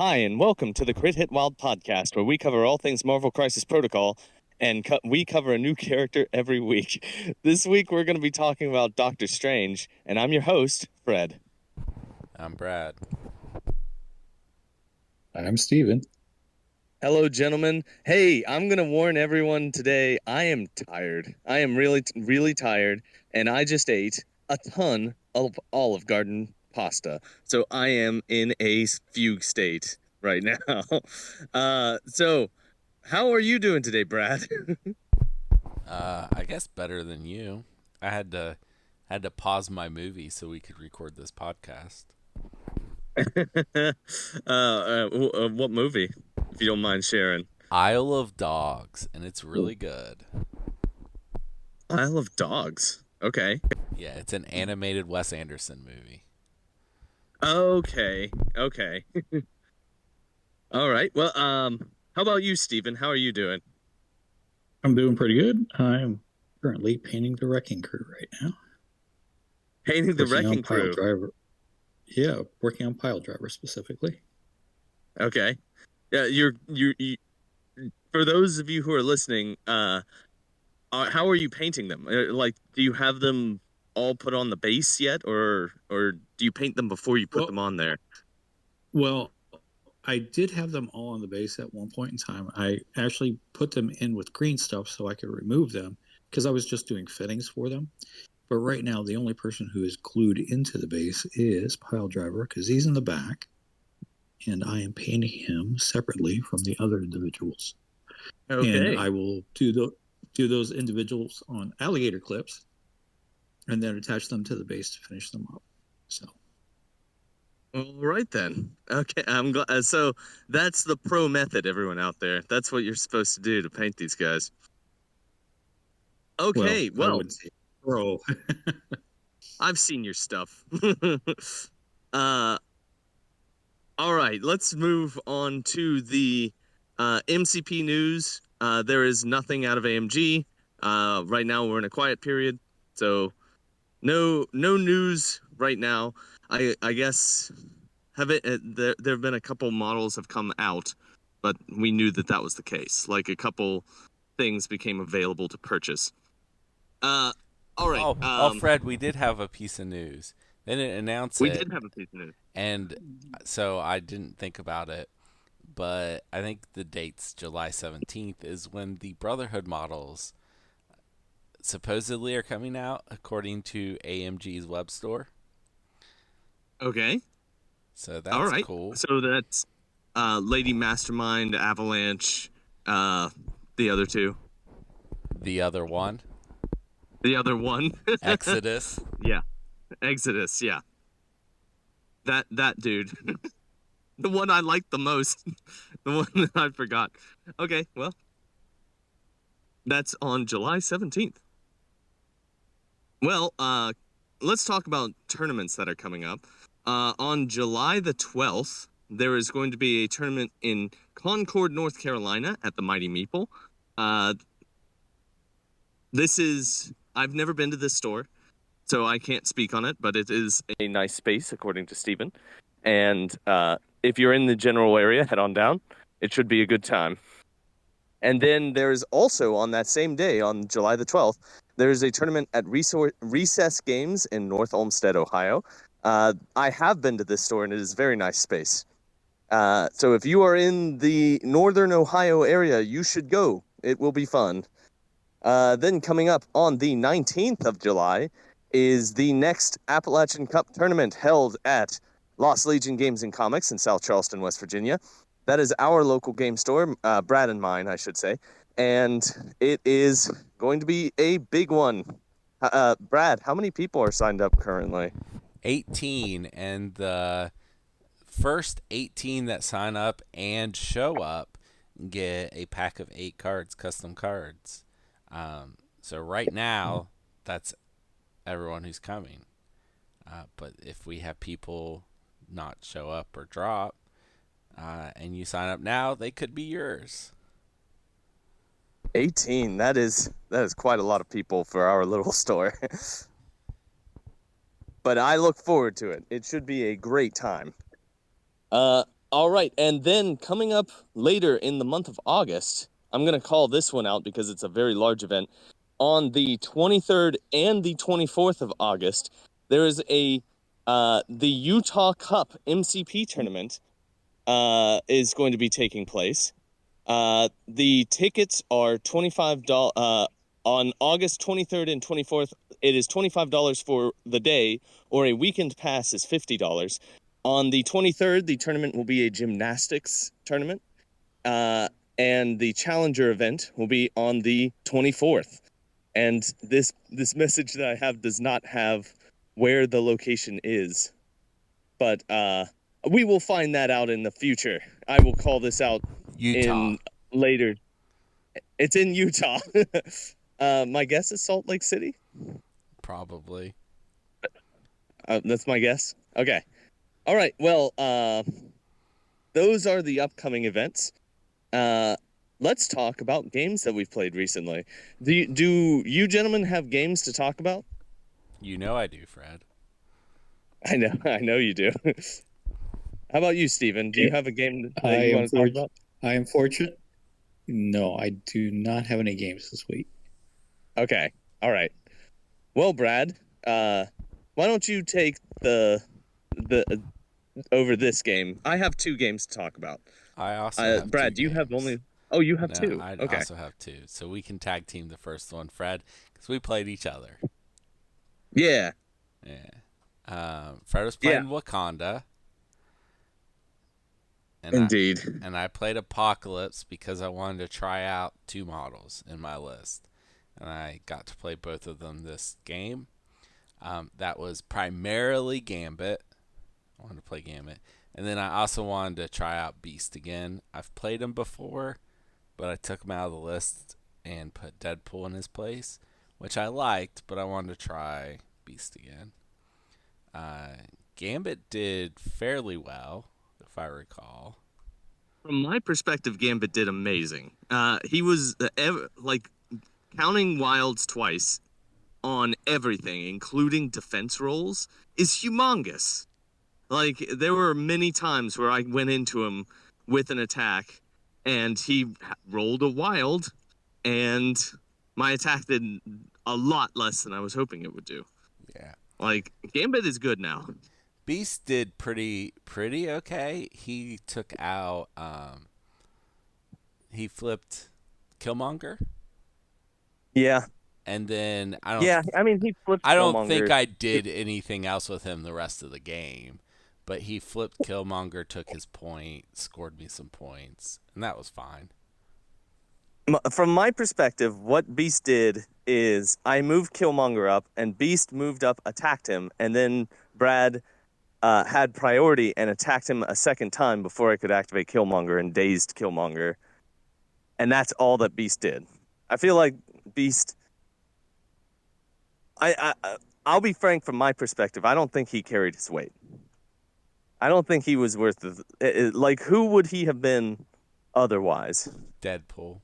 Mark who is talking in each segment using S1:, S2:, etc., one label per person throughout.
S1: Hi, and welcome to the Crit Hit Wild podcast, where we cover all things Marvel Crisis Protocol, and we cover a new character every week. This week, we're going to be talking about Doctor Strange, and I'm your host, Fred.
S2: I'm Brad.
S3: I'm Steven.
S1: Hello, gentlemen. Hey, I'm going to warn everyone today, I am tired. I am really tired, and I just ate a ton of Olive Garden pasta. So I am in a fugue state right now. So how are you doing today, Brad?
S2: I guess better than you. I had to pause my movie so we could record this podcast.
S1: What movie, if you don't mind sharing?
S2: Isle of Dogs, and it's really good.
S1: Isle of Dogs. Okay.
S2: Yeah, it's an animated Wes Anderson movie.
S1: Okay. All right. Well, how about you, Steven? How are you doing?
S3: I'm doing pretty good. I'm currently painting the Wrecking Crew right now.
S1: Painting the Wrecking Crew.
S3: Driver. Yeah, working on Pile Driver specifically.
S1: Okay. Yeah, you. For those of you who are listening, how are you painting them? Like, do you have them all put on the base yet, or do you paint them before you put them on there?
S3: Well, I did have them all on the base at one point in time. I actually put them in with green stuff so I could remove them because I was just doing fittings for them. But right now, the only person who is glued into the base is Pile Driver because he's in the back, and I am painting him separately from the other individuals.
S1: Okay.
S3: And I will do those individuals on alligator clips, and then attach them to the base to finish them up. So.
S1: All right then. Okay, I'm glad. So that's the pro method, everyone out there. That's what you're supposed to do to paint these guys. Okay, well,
S3: I wouldn't say pro.
S1: I've seen your stuff. All right, let's move on to the MCP news. There is nothing out of AMG. Right now, we're in a quiet period, so no news right now. I guess there have been a couple models have come out, but we knew that was the case. Like, a couple things became available to purchase. All right.
S2: Fred, we did have a piece of news. They didn't announce
S1: We
S2: it.
S1: did have a piece of news.
S2: And so I didn't think about it. But I think the date's July 17th is when the Brotherhood models supposedly are coming out, according to AMG's web store.
S1: Okay.
S2: So that's
S1: all right.
S2: cool.
S1: So that's Lady Mastermind, Avalanche, the other two.
S2: The other one. Exodus.
S1: Yeah. Exodus, yeah. That dude. The one I liked the most. The one that I forgot. Okay, well. That's on July 17th. Well, let's talk about tournaments that are coming up. On July the 12th, there is going to be a tournament in Concord, North Carolina at the Mighty Meeple. I've never been to this store, so I can't speak on it, but it is a nice space, according to Steven. And if you're in the general area, head on down. It should be a good time. And then there's also, on that same day, on July the 12th, there's a tournament at Recess Games in North Olmsted, Ohio. I have been to this store, and it is a very nice space. So if you are in the northern Ohio area, you should go. It will be fun. Then coming up on the 19th of July is the next Appalachian Cup tournament held at Lost Legion Games and Comics in South Charleston, West Virginia. That is our local game store, Brad and mine, I should say. And it is going to be a big one. Brad, how many people are signed up currently?
S2: 18, and the first 18 that sign up and show up get a pack of 8 cards, custom cards. So right now, that's everyone who's coming. But if we have people not show up or drop, and you sign up now, they could be yours.
S1: 18. That is quite a lot of people for our little store. But I look forward to it. It should be a great time. All right, and then coming up later in the month of August, I'm going to call this one out because it's a very large event. On the 23rd and the 24th of August, there is the Utah Cup MCP tournament is going to be taking place. The tickets are $25 on August 23rd and 24th. It is $25 for the day, or a weekend pass is $50. On the 23rd, the tournament will be a gymnastics tournament, and the challenger event will be on the 24th. And this message that I have does not have where the location is, but we will find that out in the future. I will call this out
S2: Utah.
S1: in later. It's in Utah. My guess is Salt Lake City.
S2: Probably.
S1: That's my guess. Okay. All right. Well, those are the upcoming events. Let's talk about games that we've played recently. Do you gentlemen have games to talk about?
S2: You know I do, Fred.
S1: I know you do. How about you, Steven? Do you have a game that you want to talk about?
S3: I am fortunate. No, I do not have any games this week.
S1: Okay. All right. Well, Brad, why don't you take the over this game? I have two games to talk about.
S2: I also have
S1: Brad,
S2: two
S1: do you have
S2: games.
S1: only? Oh, you have
S2: No,
S1: two.
S2: I
S1: Okay.
S2: also have two. So we can tag team the first one, Fred, because we played each other.
S1: Yeah.
S2: Yeah. Fred was playing Wakanda. And
S1: Indeed.
S2: I played Apocalypse because I wanted to try out two models in my list. And I got to play both of them this game. That was primarily Gambit. I wanted to play Gambit. And then I also wanted to try out Beast again. I've played him before, but I took him out of the list and put Deadpool in his place, which I liked, but I wanted to try Beast again. Gambit did fairly well, if I recall.
S1: From my perspective, Gambit did amazing. He was like counting wilds twice on everything, including defense rolls, is humongous. Like, there were many times where I went into him with an attack, and he rolled a wild, and my attack did a lot less than I was hoping it would do.
S2: Yeah.
S1: Like, Gambit is good now.
S2: Beast did pretty okay. He took out he flipped Killmonger.
S1: Yeah.
S2: And then I
S1: mean, he flipped
S2: don't
S1: Killmonger.
S2: think I did anything else with him the rest of the game. But he flipped Killmonger, took his point, scored me some points, and that was fine.
S1: From my perspective, what Beast did is I moved Killmonger up, and Beast moved up, attacked him, and then Brad had priority and attacked him a second time before I could activate Killmonger and dazed Killmonger. And that's all that Beast did. I feel like Beast... I'll be frank from my perspective, I don't think he carried his weight. I don't think he was worth the... Like, who would he have been otherwise?
S2: Deadpool.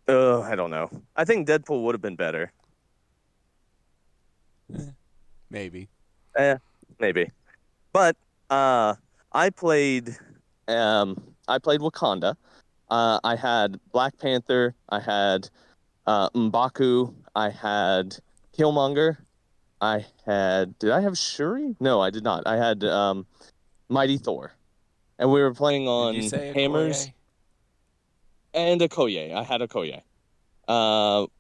S1: I don't know. I think Deadpool would have been better.
S2: Maybe.
S1: Maybe. But I played Wakanda. I had Black Panther. I had M'Baku. I had Killmonger. Did I have Shuri? No, I did not. I had Mighty Thor. And we were playing on
S2: Did you say
S1: hammers.
S2: Okoye?
S1: And Okoye. I had Okoye.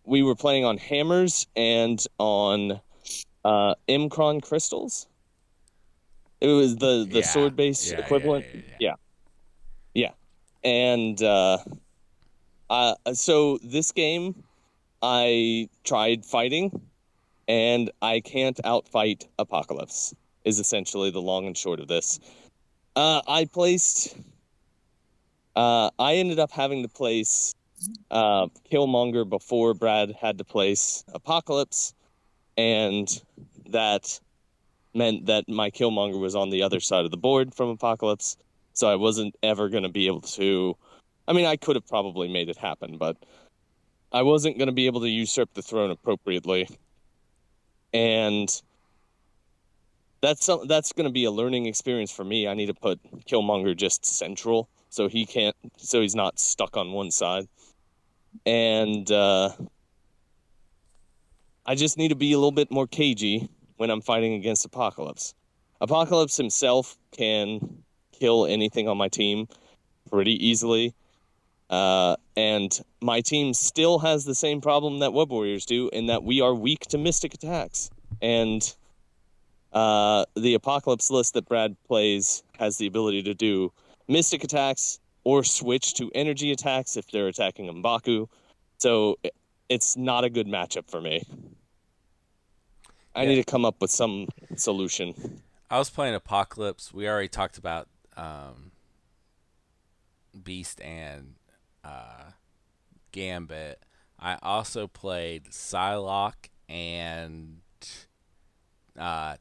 S1: We were playing on hammers and on Imkron crystals. It was the sword base equivalent. Yeah. And so this game, I tried fighting, and I can't outfight Apocalypse, is essentially the long and short of this. I ended up having to place Killmonger before Brad had to place Apocalypse, and that meant that my Killmonger was on the other side of the board from Apocalypse, so I wasn't ever going to be able to... I mean, I could have probably made it happen, but I wasn't going to be able to usurp the throne appropriately. And that's going to be a learning experience for me. I need to put Killmonger just central so he's not stuck on one side. And I just need to be a little bit more cagey when I'm fighting against Apocalypse. Apocalypse himself can kill anything on my team pretty easily. And my team still has the same problem that Web Warriors do, in that we are weak to mystic attacks. And the Apocalypse list that Brad plays has the ability to do mystic attacks or switch to energy attacks if they're attacking M'Baku. So it's not a good matchup for me. I need to come up with some solution.
S2: I was playing Apocalypse. We already talked about Beast and Gambit. I also played Psylocke and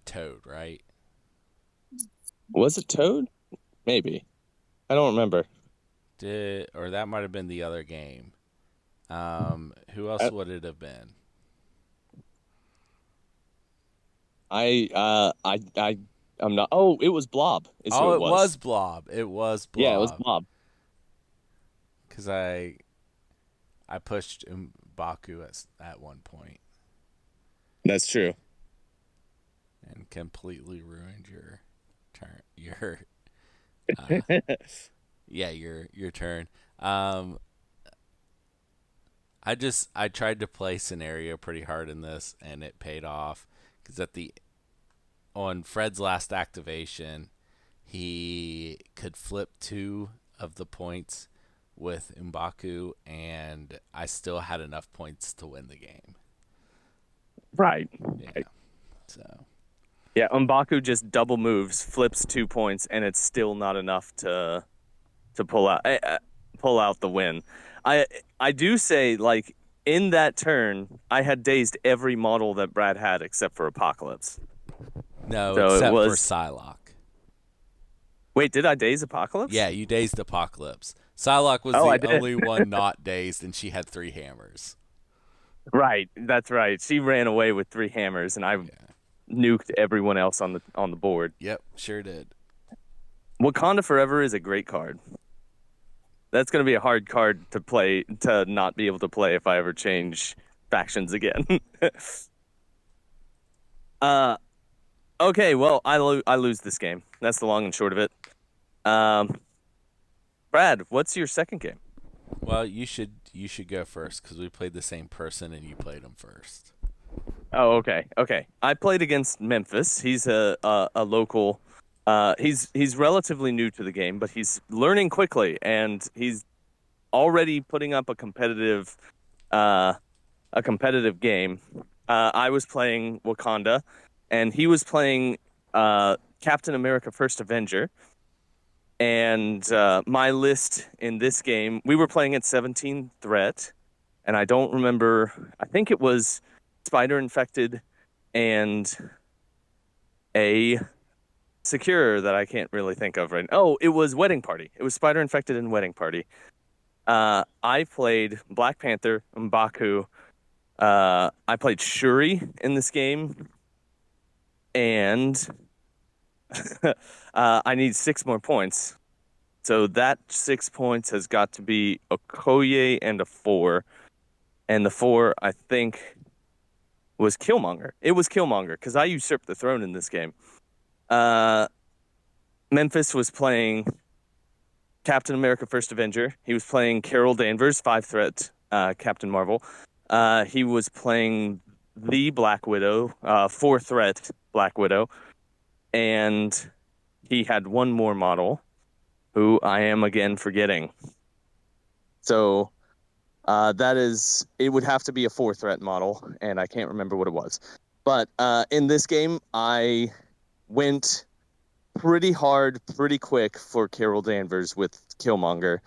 S2: Toad, right?
S1: Was it Toad? Maybe. I don't remember.
S2: Or that might have been the other game. Who else would it have been?
S1: I'm not. Oh, it was Blob. Is who
S2: it was Blob. It was Blob.
S1: Yeah, it was Blob.
S2: Because I pushed M'Baku at one point.
S1: That's true.
S2: And completely ruined your turn. Your turn. I tried to play scenario pretty hard in this, and it paid off because on Fred's last activation, he could flip 2 of the points with M'Baku, and I still had enough points to win the game.
S1: Right.
S2: Yeah. So.
S1: Yeah, M'Baku just double moves, flips 2 points, and it's still not enough to pull out the win. I do say, like, in that turn, I had dazed every model that Brad had except for Apocalypse.
S2: No, so except for Psylocke.
S1: Wait, did I daze Apocalypse?
S2: Yeah, you dazed Apocalypse. Psylocke was the only one not dazed, and she had 3 hammers.
S1: Right, that's right. She ran away with 3 hammers, and I nuked everyone else on the board.
S2: Yep, sure did.
S1: Wakanda Forever is a great card. That's going to be a hard card to not be able to play if I ever change factions again. Okay, well, I lose this game. That's the long and short of it. Brad, what's your second game?
S2: Well, you should go first because we played the same person and you played him first.
S1: Oh, okay. I played against Memphis. He's a local. He's relatively new to the game, but he's learning quickly, and he's already putting up a competitive game. I was playing Wakanda, and he was playing Captain America: First Avenger. And my list in this game, we were playing at 17 threat, and I don't remember. I think it was Spider Infected and a Secure that I can't really think of right now. Oh, it was Wedding Party. It was Spider Infected and Wedding Party. I played Black Panther, M'Baku. I played Shuri in this game. And I need 6 more points. So that 6 points has got to be Okoye and a 4. And the 4, I think, was Killmonger. It was Killmonger, because I usurped the throne in this game. Memphis was playing Captain America: First Avenger. He was playing Carol Danvers, 5-threat Captain Marvel. He was playing the Black Widow, 4-threat Black Widow. And he had one more model, who I am again forgetting. So it would have to be a 4-threat model, and I can't remember what it was. But in this game, I went pretty hard, pretty quick for Carol Danvers with Killmonger.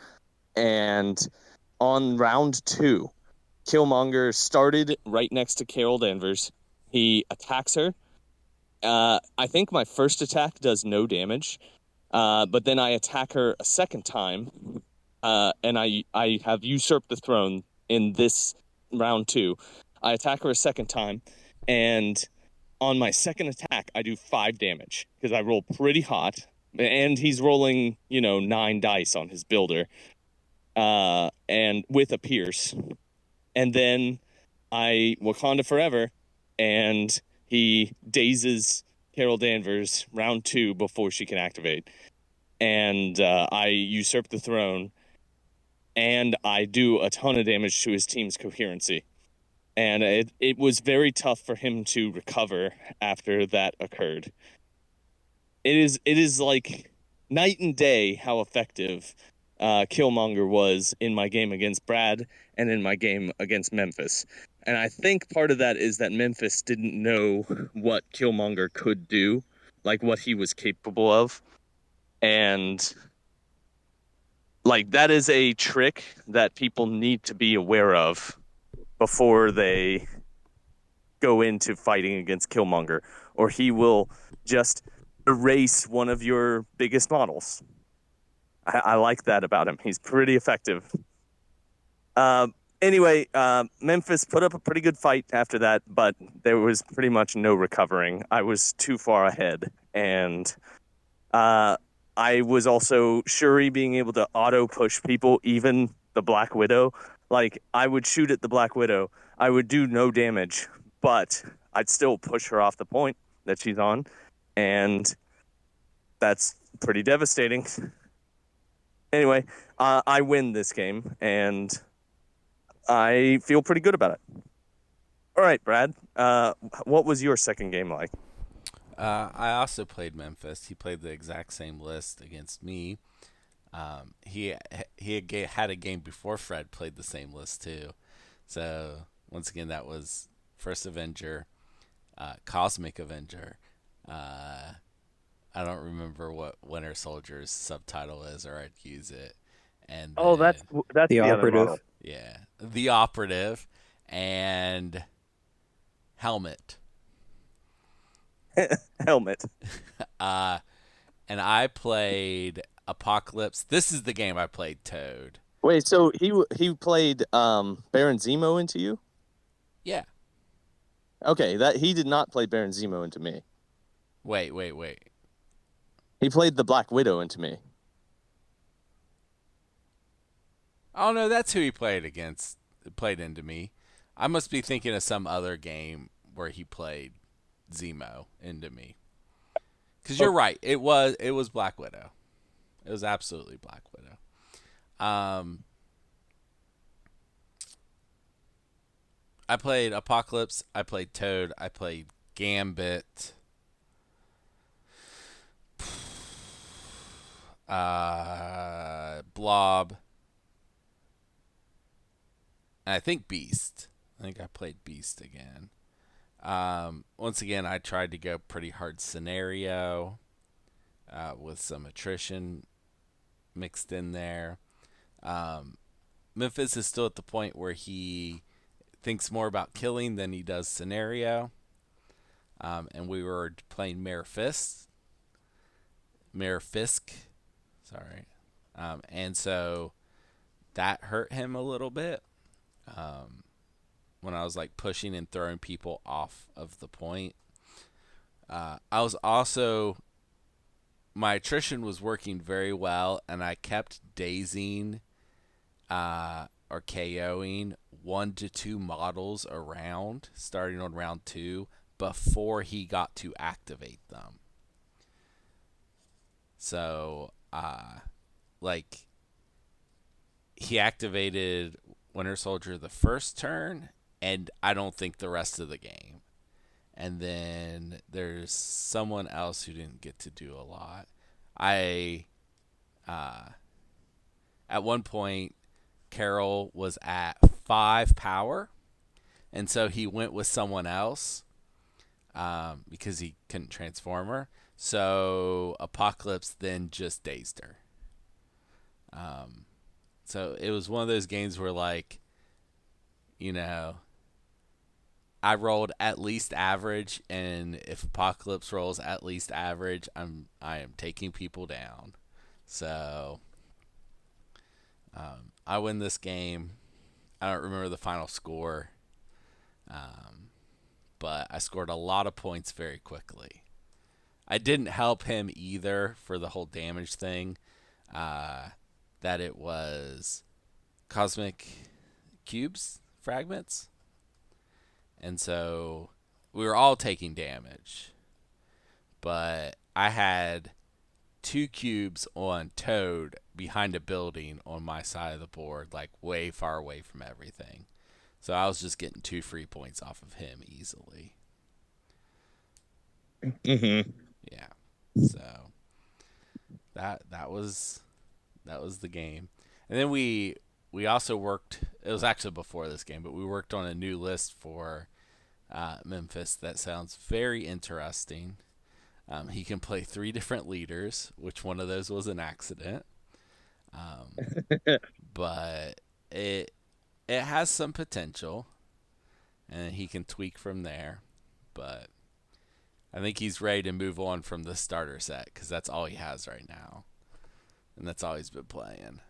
S1: And on round 2, Killmonger started right next to Carol Danvers. He attacks her. I think my first attack does no damage, but then I attack her a second time, and I have usurped the throne in this round 2. I attack her a second time, and on my second attack, I do 5 damage because I roll pretty hot, and he's rolling 9 dice on his builder, and with a pierce, and then I Wakanda Forever, and he dazes Carol Danvers round 2 before she can activate, and I usurp the throne, and I do a ton of damage to his team's coherency. And it was very tough for him to recover after that occurred. It is like night and day how effective Killmonger was in my game against Brad and in my game against Memphis. And I think part of that is that Memphis didn't know what Killmonger could do, like what he was capable of. And like that is a trick that people need to be aware of before they go into fighting against Killmonger, or he will just erase one of your biggest models. I like that about him. He's pretty effective. Anyway, Memphis put up a pretty good fight after that, but there was pretty much no recovering. I was too far ahead, and I was also Shuri being able to auto push people, even the Black Widow. Like, I would shoot at the Black Widow. I would do no damage, but I'd still push her off the point that she's on, and that's pretty devastating. Anyway, I win this game, and I feel pretty good about it. All right, Brad, what was your second game like?
S2: I also played Memphis. He played the exact same list against me. He had a game before Fred played the same list too. So once again, that was First Avenger, Cosmic Avenger. I don't remember what Winter Soldier's subtitle is, or I'd use it. And
S1: Oh,
S2: then,
S1: that's
S4: The
S1: the other
S4: operative.
S1: model.
S2: yeah, the Operative and Helmet.
S1: Helmet.
S2: And I played Apocalypse. This is the game I played Toad.
S1: Wait, so he played Baron Zemo into you?
S2: Yeah.
S1: Okay, that he did not play Baron Zemo into me.
S2: Wait.
S1: He played the Black Widow into me.
S2: Oh no, that's who he played against. Played into me. I must be thinking of some other game where he played Zemo into me. Because you're right. It was Black Widow. It was absolutely Black Widow. I played Apocalypse. I played Toad. I played Gambit. Blob. And I think Beast. I think I played Beast again. Once again, I tried to go pretty hard scenario with some attrition mixed in there. Memphis is still at the point where he thinks more about killing than he does scenario. And we were playing Mayor Fisk. Sorry. And so that hurt him a little bit. When I was like pushing and throwing people off of the point. I was also, my attrition was working very well, and I kept dazing or KOing 1 to 2 models around, starting on round 2, before he got to activate them. So, like, he activated Winter Soldier the first turn, and I don't think the rest of the game. And then there's someone else who didn't get to do a lot. At one point, Carol was at 5 power, and so he went with someone else because he couldn't transform her. So Apocalypse then just dazed her. So it was one of those games where, like, you know, I rolled at least average, and if Apocalypse rolls at least average, I am taking people down. So I win this game. I don't remember the final score, but I scored a lot of points very quickly. I didn't help him either for the whole damage thing. That it was cosmic cubes fragments, and so we were all taking damage. But I had 2 cubes on Toad behind a building on my side of the board, like way far away from everything. So I was just getting 2 free points off of him easily.
S1: Mm-hmm.
S2: Yeah. So that was the game. And then we also worked. It was actually before this game, but we worked on a new list for Memphis that sounds very interesting. He can play 3 different leaders, which one of those was an accident. But it has some potential, and he can tweak from there. But I think he's ready to move on from the starter set because that's all he has right now, and that's all he's been playing.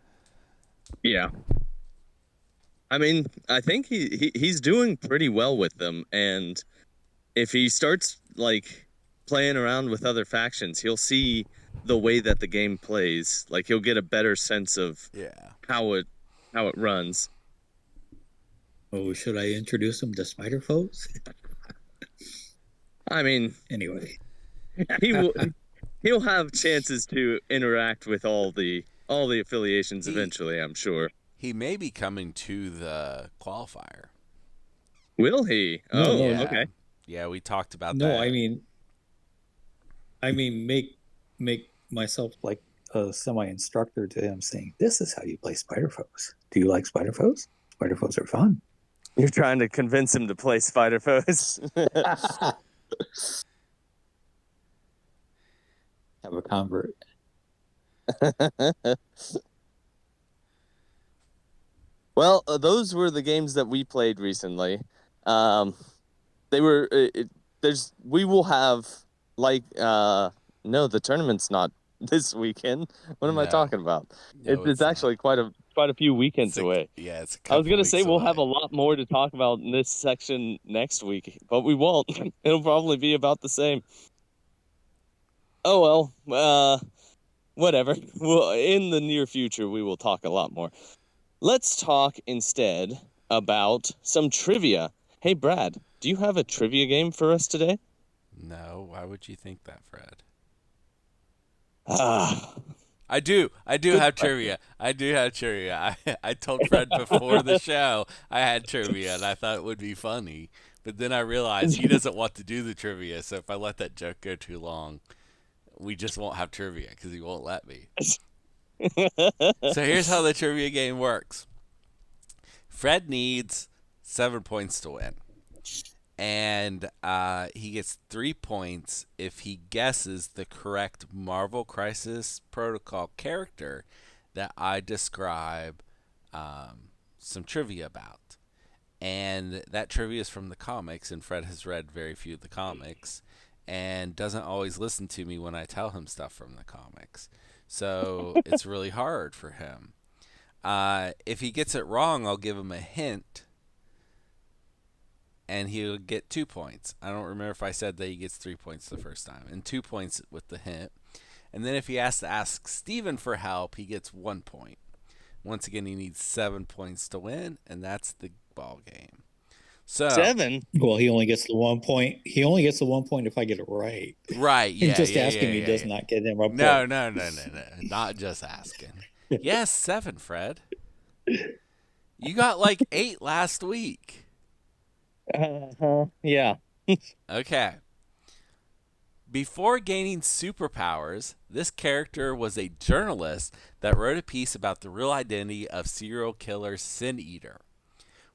S1: Yeah. I mean, I think he's doing pretty well with them, and if he starts like playing around with other factions, he'll see the way that the game plays. Like he'll get a better sense of how it runs.
S3: Oh, should I introduce him to spider foes?
S1: I mean,
S3: Anyway,
S1: he'll have chances to interact with all the affiliations eventually, I'm sure.
S2: He may be coming to the qualifier.
S1: Will he?
S3: No,
S1: Oh,
S2: Yeah.
S1: okay.
S2: Yeah, we talked about
S3: no,
S2: that.
S3: I mean, make myself like a semi-instructor to him, saying, "This is how you play spider foes. Do you like spider foes? Spider foes are fun."
S1: You're trying to convince him to play spider foes.
S3: Have a convert.
S1: Well, those were the games that we played recently. They were. We will have like. No, the tournament's not this weekend. What am I
S2: No.
S1: talking about?
S2: No,
S1: It's actually quite a few weekends away.
S2: Yeah, it's a
S1: I
S2: couple
S1: was gonna say
S2: weeks
S1: we'll
S2: away.
S1: have a lot more to talk about in this section next week, but we won't. It'll probably be about the same. Oh well. Whatever. Well, in the near future, we will talk a lot more. Let's talk instead about some trivia. Hey, Brad, do you have a trivia game for us today?
S2: No, why would you think that, Fred?
S1: Ah,
S2: I do have trivia. I do have trivia. I told Fred before the show I had trivia, and I thought it would be funny. But then I realized he doesn't want to do the trivia, so if I let that joke go too long, we just won't have trivia because he won't let me. So here's how the trivia game works. Fred needs 7 points to win. And he gets 3 points if he guesses the correct Marvel Crisis Protocol character that I describe some trivia about. And that trivia is from the comics, and Fred has read very few of the comics and doesn't always listen to me when I tell him stuff from the comics. So it's really hard for him. If he gets it wrong, I'll give him a hint, and he'll get 2 points. I don't remember if I said that he gets 3 points the first time, and 2 points with the hint. And then if he has to ask Steven for help, he gets 1 point. Once again, he needs 7 points to win, and that's the ball game. So
S1: 7?
S3: Well, he only gets the 1 point. He only gets the 1 point if I get it right.
S2: Right, yeah.
S3: And just asking me
S2: yeah.
S3: does not get him a point.
S2: No. Not just asking. Yes, 7, Fred. You got like 8 last week.
S1: Yeah.
S2: Okay. Before gaining superpowers, this character was a journalist that wrote a piece about the real identity of serial killer Sin Eater.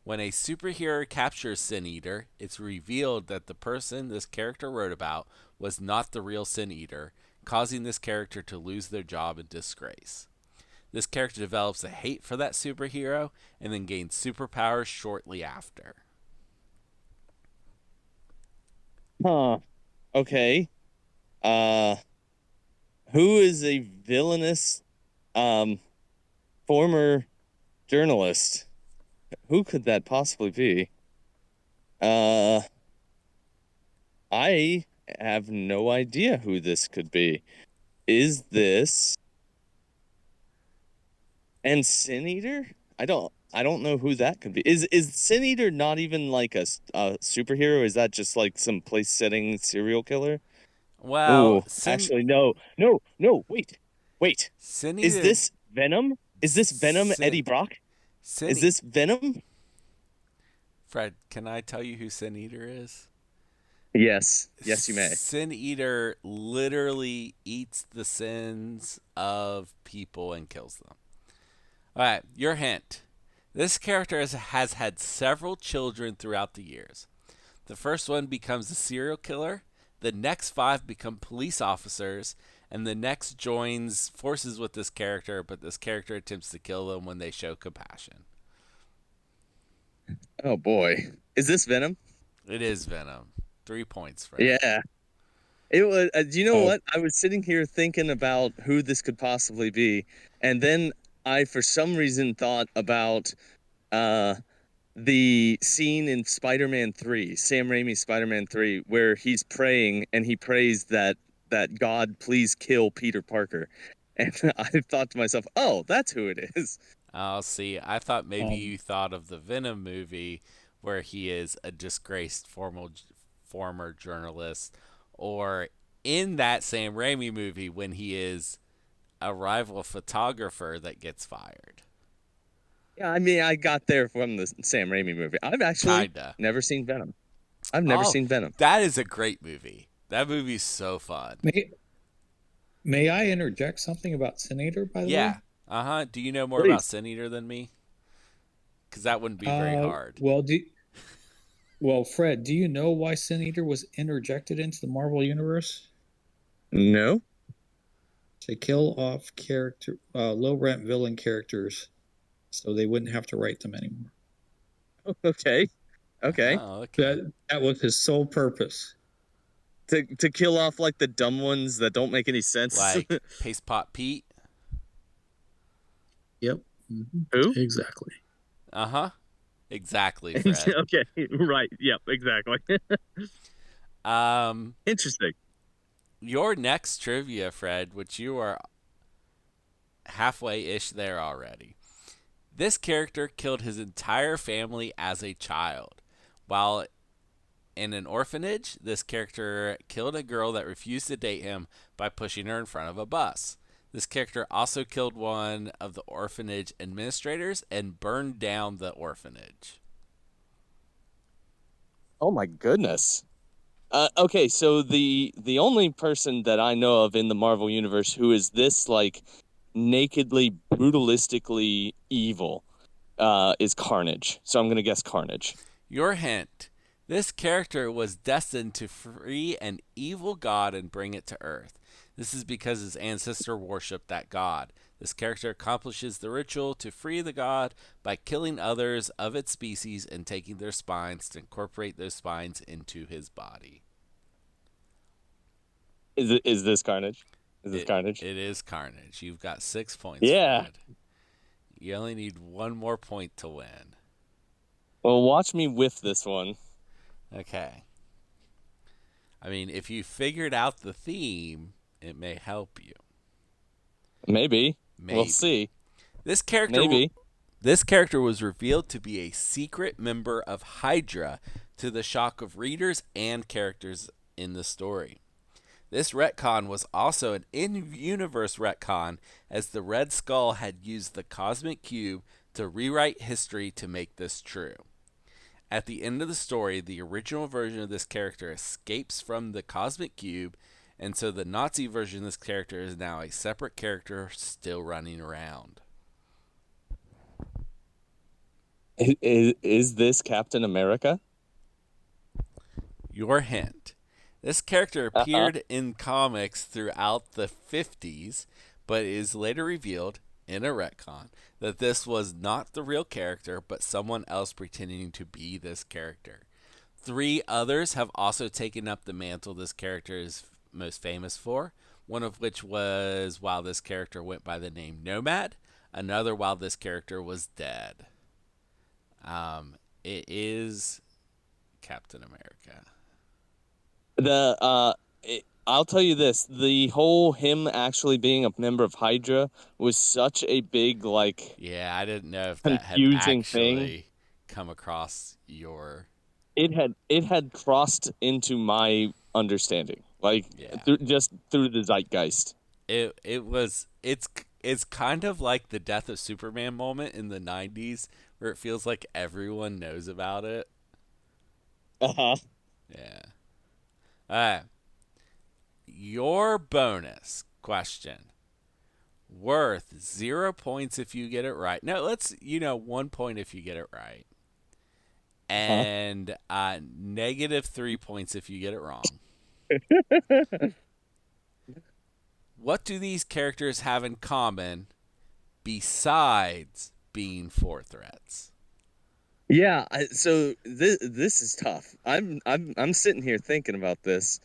S2: When a superhero captures Sin Eater, it's revealed that the person this character wrote about was not the real Sin Eater, causing this character to lose their job in disgrace. This character develops a hate for that superhero and then gains superpowers shortly after.
S1: Huh. Okay. Who is a villainous former journalist? Who could that possibly be? I have no idea who this could be. Is this and Sin Eater? I don't know who that could be. Is Sin Eater not even like a superhero? Is that just like some place setting serial killer?
S2: Well,
S1: Oh, actually, no, no, no. Wait, wait.
S2: Sin
S1: Is
S2: Eater,
S1: this Venom? Is this Venom
S2: Sin,
S1: Eddie Brock?
S2: Sin,
S1: Is this Venom?
S2: Fred, can I tell you who Sin Eater is?
S1: Yes, yes, you may.
S2: Sin Eater literally eats the sins of people and kills them. All right, your hint. This character has had several children throughout the years. The first one becomes a serial killer, the next five become police officers, and the next joins forces with this character, but this character attempts to kill them when they show compassion.
S1: Oh boy, is this Venom?
S2: It is Venom. 3 points, Fred.
S1: Yeah. It was. Do you know
S3: Oh,
S1: what? I was sitting here thinking about who this could possibly be, and then I, for some reason, thought about uh, the scene in Spider-Man 3, Sam Raimi's Spider-Man 3, where he's praying and he prays that God please kill Peter Parker, and I thought to myself, oh, that's who it is.
S2: I'll see. I thought maybe
S3: um,
S2: you thought of the Venom movie where he is a disgraced former journalist, or in that Sam Raimi movie when he is a rival photographer that gets fired.
S1: Yeah, I mean, I got there from the Sam Raimi movie. I've actually
S2: Kinda.
S1: never seen Venom. I've never
S2: Oh,
S1: seen Venom.
S2: that is a great movie. That movie's so fun.
S3: may may I interject something about Sin Eater, by the way?
S2: Yeah. Uh huh. Do you know more about
S1: Please.
S2: Sin Eater than me? Because that wouldn't be very
S3: Uh,
S2: hard.
S3: well, do well, Fred, do you know why Sin Eater was interjected into the Marvel universe?
S1: No.
S3: To kill off low rent villain characters, so they wouldn't have to write them anymore.
S1: Okay. Okay.
S2: Oh, okay.
S3: That was his sole purpose.
S1: To kill off like the dumb ones that don't make any sense.
S2: Like Paste Pot Pete.
S3: Yep.
S1: Who?
S3: Exactly.
S2: Uh huh. Exactly, Fred.
S1: Okay. Right. Yep. Exactly.
S2: Um,
S1: Interesting.
S2: your next trivia, Fred, which you are halfway ish there already. This character killed his entire family as a child. While in an orphanage, this character killed a girl that refused to date him by pushing her in front of a bus. This character also killed one of the orphanage administrators and burned down the orphanage.
S1: Oh my goodness. Okay, so the only person that I know of in the Marvel universe who is this like nakedly, brutalistically evil is Carnage. So I'm gonna guess Carnage.
S2: Your hint: this character was destined to free an evil god and bring it to Earth. This is because his ancestor worshipped that god. This character accomplishes the ritual to free the god by killing others of its species and taking their spines to incorporate those spines into his body.
S1: Is this Carnage? Is this
S2: It
S1: Carnage?
S2: it is Carnage. You've got 6 points,
S1: Yeah.
S2: Fred. You only need one more point to win.
S1: Well, watch me whiff this one.
S2: Okay. I mean, if you figured out the theme, it may help you.
S1: Maybe. We'll
S2: Maybe.
S1: see.
S2: This character
S1: Maybe.
S2: this character was revealed to be a secret member of Hydra to the shock of readers and characters in the story. This retcon was also an in-universe retcon, as the Red Skull had used the Cosmic Cube to rewrite history to make this true. At the end of the story, the original version of this character escapes from the Cosmic Cube, and so the Nazi version of this character is now a separate character still running around.
S1: Is this Captain America?
S2: Your hint: this character
S1: Uh-huh.
S2: appeared in comics throughout the 50s, but is later revealed in a retcon that this was not the real character, but someone else pretending to be this character. Three others have also taken up the mantle this character is most famous for, one of which was while this character went by the name Nomad, another while this character was dead. It is Captain America.
S1: I'll tell you this: the whole him actually being a member of Hydra was such a big
S2: Yeah, I didn't know if that had
S1: confusing thing.
S2: actually come across your.
S1: It had crossed into my understanding,
S2: Yeah.
S1: just through the zeitgeist.
S2: It's kind of like the death of Superman moment in the 90s where it feels like everyone knows about it.
S1: Uh-huh.
S2: Yeah. All right. Your bonus question worth 0 points if you get it right. No, let's 1 point if you get it right,
S1: Uh-huh.
S2: and negative 3 points if you get it wrong. What do these characters have in common besides being four threats?
S1: Yeah, so this is tough. I'm sitting here thinking about this.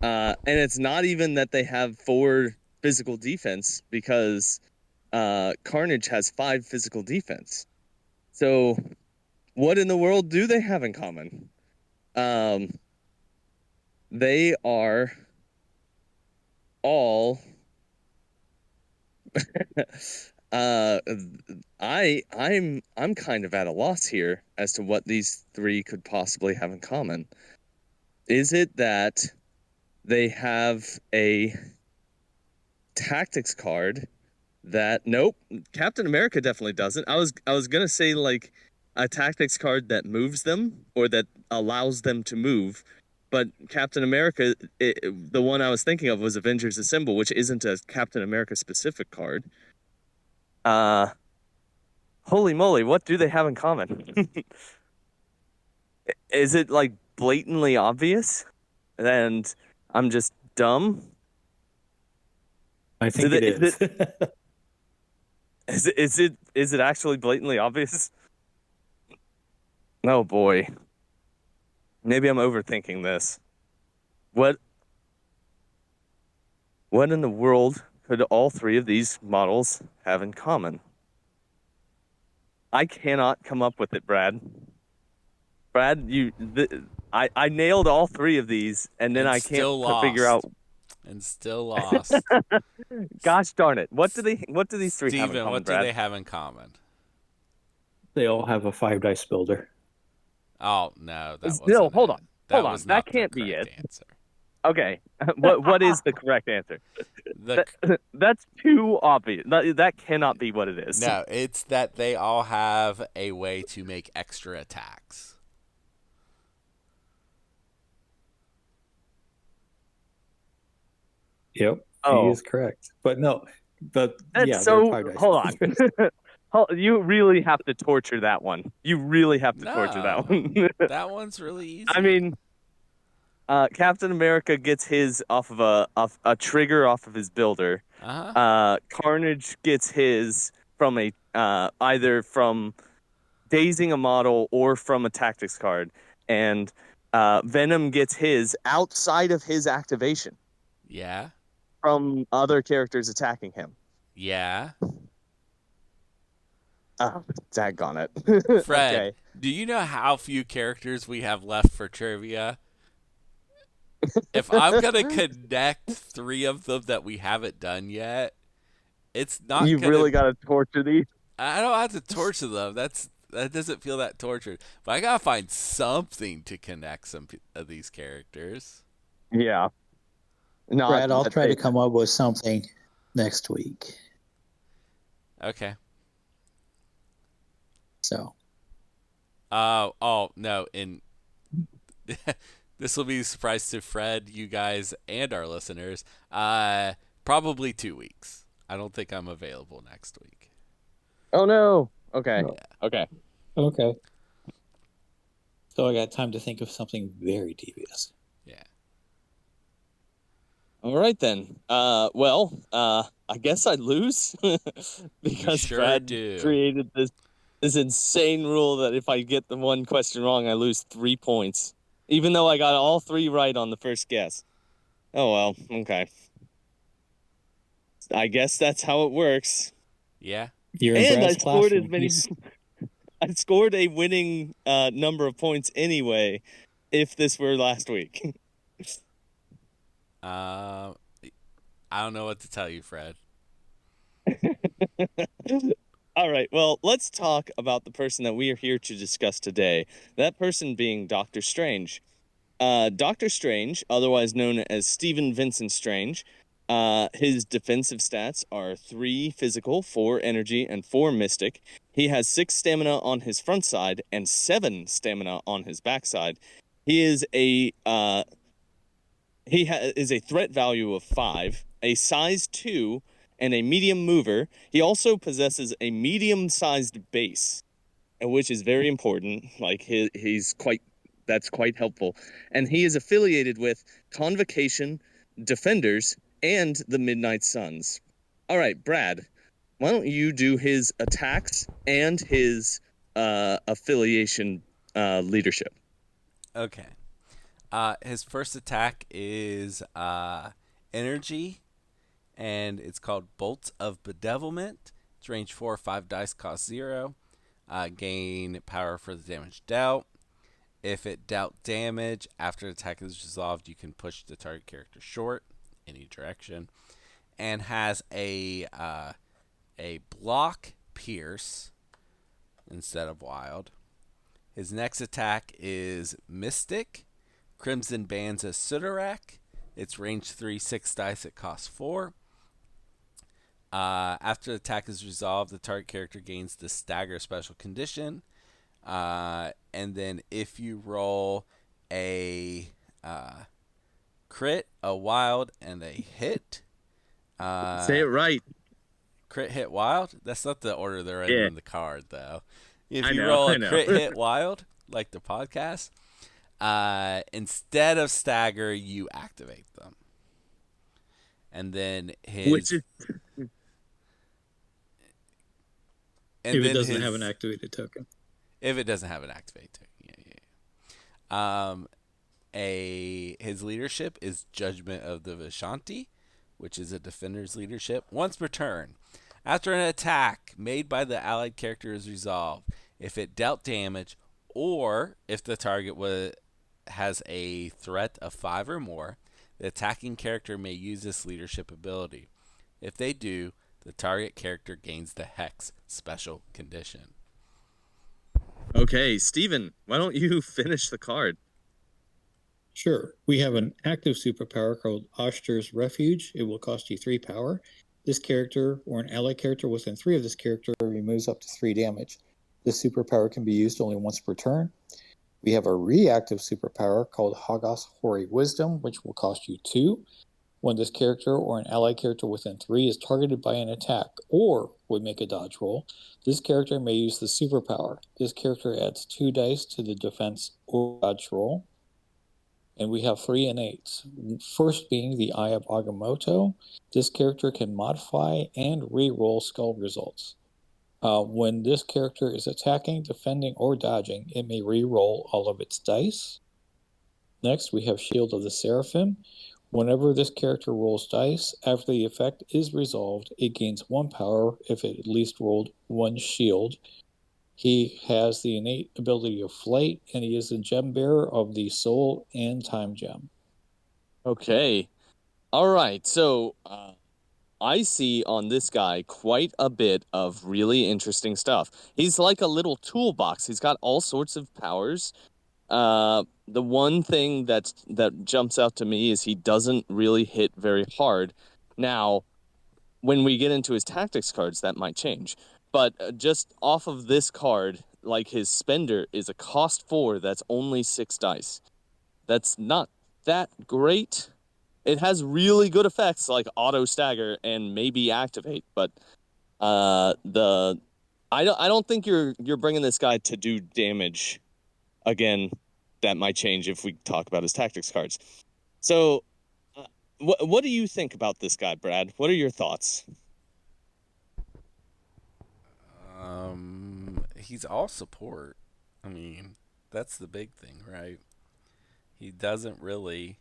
S1: And it's not even that they have 4 physical defense because Carnage has 5 physical defense. So what in the world do they have in common? They are all uh I'm kind of at a loss here as to what these 3 could possibly have in common. Is it that they have a tactics card that nope, Captain America definitely doesn't. I was gonna say like a tactics card that moves them or that allows them to move, but Captain America, the one I was thinking of was Avengers Assemble, which isn't a Captain America specific card. Uh, Holy moly, what do they have in common? Is it like blatantly obvious, and I'm just dumb?
S3: I
S1: Do
S3: think
S1: they?
S3: it is.
S1: Is it actually blatantly obvious? Oh boy. Maybe I'm overthinking this. What what in the world could all 3 of these models have in common? I cannot come up with it, Brad. Brad, I nailed all 3 of these, and then
S2: And
S1: I can't
S2: still
S1: figure out.
S2: lost. And still lost.
S1: Gosh darn it! What do these 3 have in
S2: Steven,
S1: common,
S2: what do
S1: Brad?
S2: they have in common?
S3: They all have a 5 dice builder.
S2: Oh, no, that
S1: No,
S2: wasn't
S1: hold
S2: it.
S1: on, hold
S2: That
S1: on.
S2: was
S1: That
S2: not the
S1: can't be
S2: correct
S1: it.
S2: answer.
S1: Okay, what is the correct answer?
S2: The
S1: That that's too obvious. That cannot be what it is.
S2: No, it's that they all have a way to make extra attacks.
S3: Yep, he
S1: Oh,
S3: is correct. But no, but
S1: that's
S3: yeah, they're
S1: so.
S3: 5 dice
S1: Hold on.
S3: builders.
S1: You really have to torture that one. You really have to torture that
S2: No,
S1: one.
S2: that one's really
S1: I
S2: easy.
S1: mean, Captain America gets his off of a trigger off of his builder.
S2: Uh huh.
S1: Carnage gets his from a either from dazing a model or from a tactics card, and Venom gets his outside of his activation
S2: Yeah.
S1: from other characters attacking him.
S2: Yeah.
S1: Oh, daggone it.
S2: Fred,
S1: Okay.
S2: do you know how few characters we have left for trivia? If I'm going to connect 3 of them that we haven't done yet, it's not
S1: You've
S2: going to.
S1: really got to torture these.
S2: I don't have to torture them. That doesn't feel that tortured. But I got to find something to connect some of these characters.
S1: Yeah. Not
S3: Brad, I'll
S1: that
S3: try
S1: they.
S3: to come up with something next week.
S2: Okay.
S3: So
S2: Oh no, and this will be a surprise to Fred, you guys, and our listeners. Probably 2 weeks. I don't think I'm available next week.
S1: Oh no. Okay.
S3: oh,
S2: Yeah.
S1: Okay.
S3: okay. So I got time to think of something very devious.
S2: Yeah.
S1: All right then. Well, I guess I lose
S2: You
S1: because
S2: sure
S1: Brad
S2: do.
S1: created this insane rule that if I get the one question wrong, I lose 3 points, even though I got all 3 right on the first guess. Oh well. Okay. I guess that's how it works.
S2: Yeah.
S3: You're in
S1: And I
S3: Brad's
S1: scored as
S3: classroom.
S1: many. I scored a winning number of points anyway. If this were last week.
S2: Uh, I don't know what to tell you, Fred.
S1: All right, well, let's talk about the person that we are here to discuss today. That person being Doctor Strange. Doctor Strange, otherwise known as Stephen Vincent Strange, his defensive stats are 3 physical, 4 energy, and 4 mystic. He has 6 stamina on his front side and 7 stamina on his backside. He is is a threat value of 5, a size 2, and a medium mover. He also possesses a medium-sized base, which is very important. Like he's quite that's quite helpful. And he is affiliated with Convocation, Defenders, and the Midnight Suns. All right, Brad, why don't you do his attacks and his affiliation leadership?
S2: Okay. His first attack is energy, and it's called Bolts of Bedevilment. It's range 4, 5 dice, cost 0. Gain power for the damage dealt. If it dealt damage after the attack is resolved, you can push the target character short any direction, and has a block pierce instead of wild. His next attack is Mystic, Crimson Bands of Sudarak. It's range 3, 6 dice. It costs 4. After the attack is resolved, the target character gains the Stagger special condition. And then if you roll a crit, a wild, and a hit,
S1: Say it right.
S2: crit, hit, wild. That's not the order they're in
S1: Yeah,
S2: on the card, though. If
S1: I
S2: you
S1: know,
S2: roll
S1: I
S2: a
S1: know.
S2: crit, hit, wild, like the podcast, instead of stagger, you activate them. And then
S1: Which
S2: his
S1: is
S2: and
S3: If it
S2: then
S3: doesn't have an
S2: his
S3: activated token.
S2: if it doesn't have an activate token. Yeah. His leadership is Judgment of the Vishanti, which is a defender's leadership. Once per turn, after an attack made by the allied character is resolved, if it dealt damage or if the target has a threat of 5 or more, the attacking character may use this leadership ability. If they do, the target character gains the Hex special condition.
S1: okay, Steven, why don't you finish the card?
S3: Sure. We have an active superpower called Oshter's Refuge. It will cost you 3 power. This character or an ally character within 3 of this character removes up to 3 damage. This superpower can be used only once per turn. We have a reactive superpower called Hogos Hoary Wisdom, which will cost you 2. When this character or an ally character within 3 is targeted by an attack or would make a dodge roll, this character may use the superpower. This character adds 2 dice to the defense or dodge roll. And we have 3 innate. First being the Eye of Agamotto. This character can modify and re-roll skull results. When this character is attacking, defending, or dodging, it may re-roll all of its dice. Next, we have Shield of the Seraphim. Whenever this character rolls dice, after the effect is resolved, it gains 1 power if it at least rolled 1 shield. He has the innate ability of flight, and he is the gem bearer of the soul and time gem.
S1: Okay. All right. So I see on this guy quite a bit of really interesting stuff. He's like a little toolbox. He's got all sorts of powers. The one thing that jumps out to me is he doesn't really hit very hard. Now, when we get into his tactics cards, that might change. But just off of this card, like his spender is a cost 4 that's only 6 dice. That's not that great. It has really good effects like auto stagger and maybe activate, but the I don't think you're bringing this guy to do damage. Again, that might change if we talk about his tactics cards. So, what do you think about this guy, Brad? What are your thoughts?
S2: He's all support. I mean, that's the big thing, right? He doesn't really,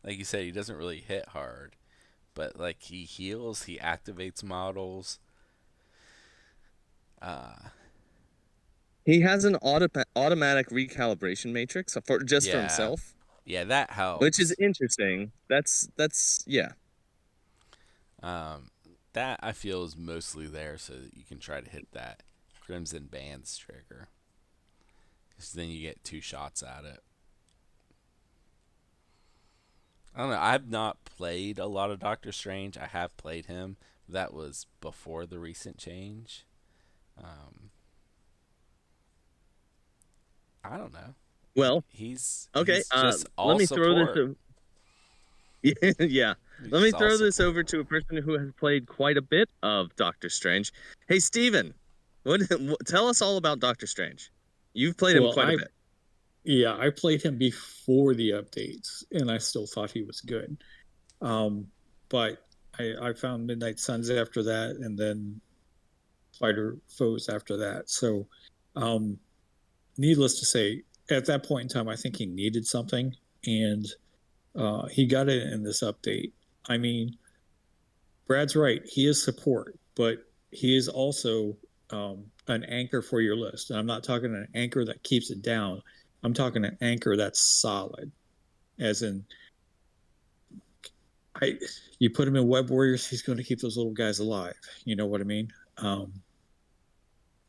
S2: like you said, he doesn't really hit hard, but like he heals, he activates models. Uh,
S1: He has an automatic recalibration matrix for just for
S2: yeah,
S1: himself.
S2: Yeah, that
S1: which is
S2: helps.
S1: interesting. That's yeah.
S2: Um, that I feel is mostly there so that you can try to hit that Crimson Bands trigger. Because then you get 2 shots at it. I don't know. I've not played a lot of Doctor Strange. I have played him. That was before the recent change. Um, I don't know.
S1: Well, okay.
S2: He's just
S1: Let
S2: all
S1: me throw this.
S2: support.
S1: Yeah.
S2: He's
S1: Let me
S2: just all
S1: throw this
S2: support.
S1: over to a person who has played quite a bit of Doctor Strange. Hey, Steven, tell us all about Doctor Strange. You've played him
S3: Well,
S1: quite a bit.
S3: I played him before the updates, and I still thought he was good. But I found Midnight Suns after that, and then Fighter Foes after that. So, um, needless to say, at that point in time, I think he needed something, and he got it in this update. I mean, Brad's right. He is support, but he is also an anchor for your list. And I'm not talking an anchor that keeps it down. I'm talking an anchor that's solid, as in, I you put him in Web Warriors, he's going to keep those little guys alive. You know what I mean?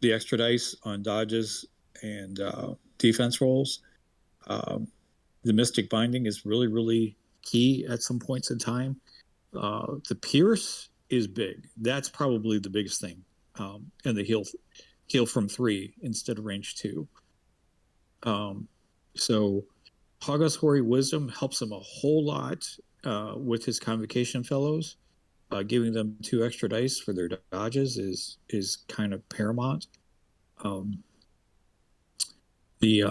S3: The extra dice on dodges and defense rolls. Um, the Mystic Binding is really, really key at some points in time. The Pierce is big. That's probably the biggest thing. And the heal from 3 instead of range 2. Um, so Hogoswori Wisdom helps him a whole lot with his Convocation Fellows. Giving them 2 extra dice for their dodges is kind of paramount. The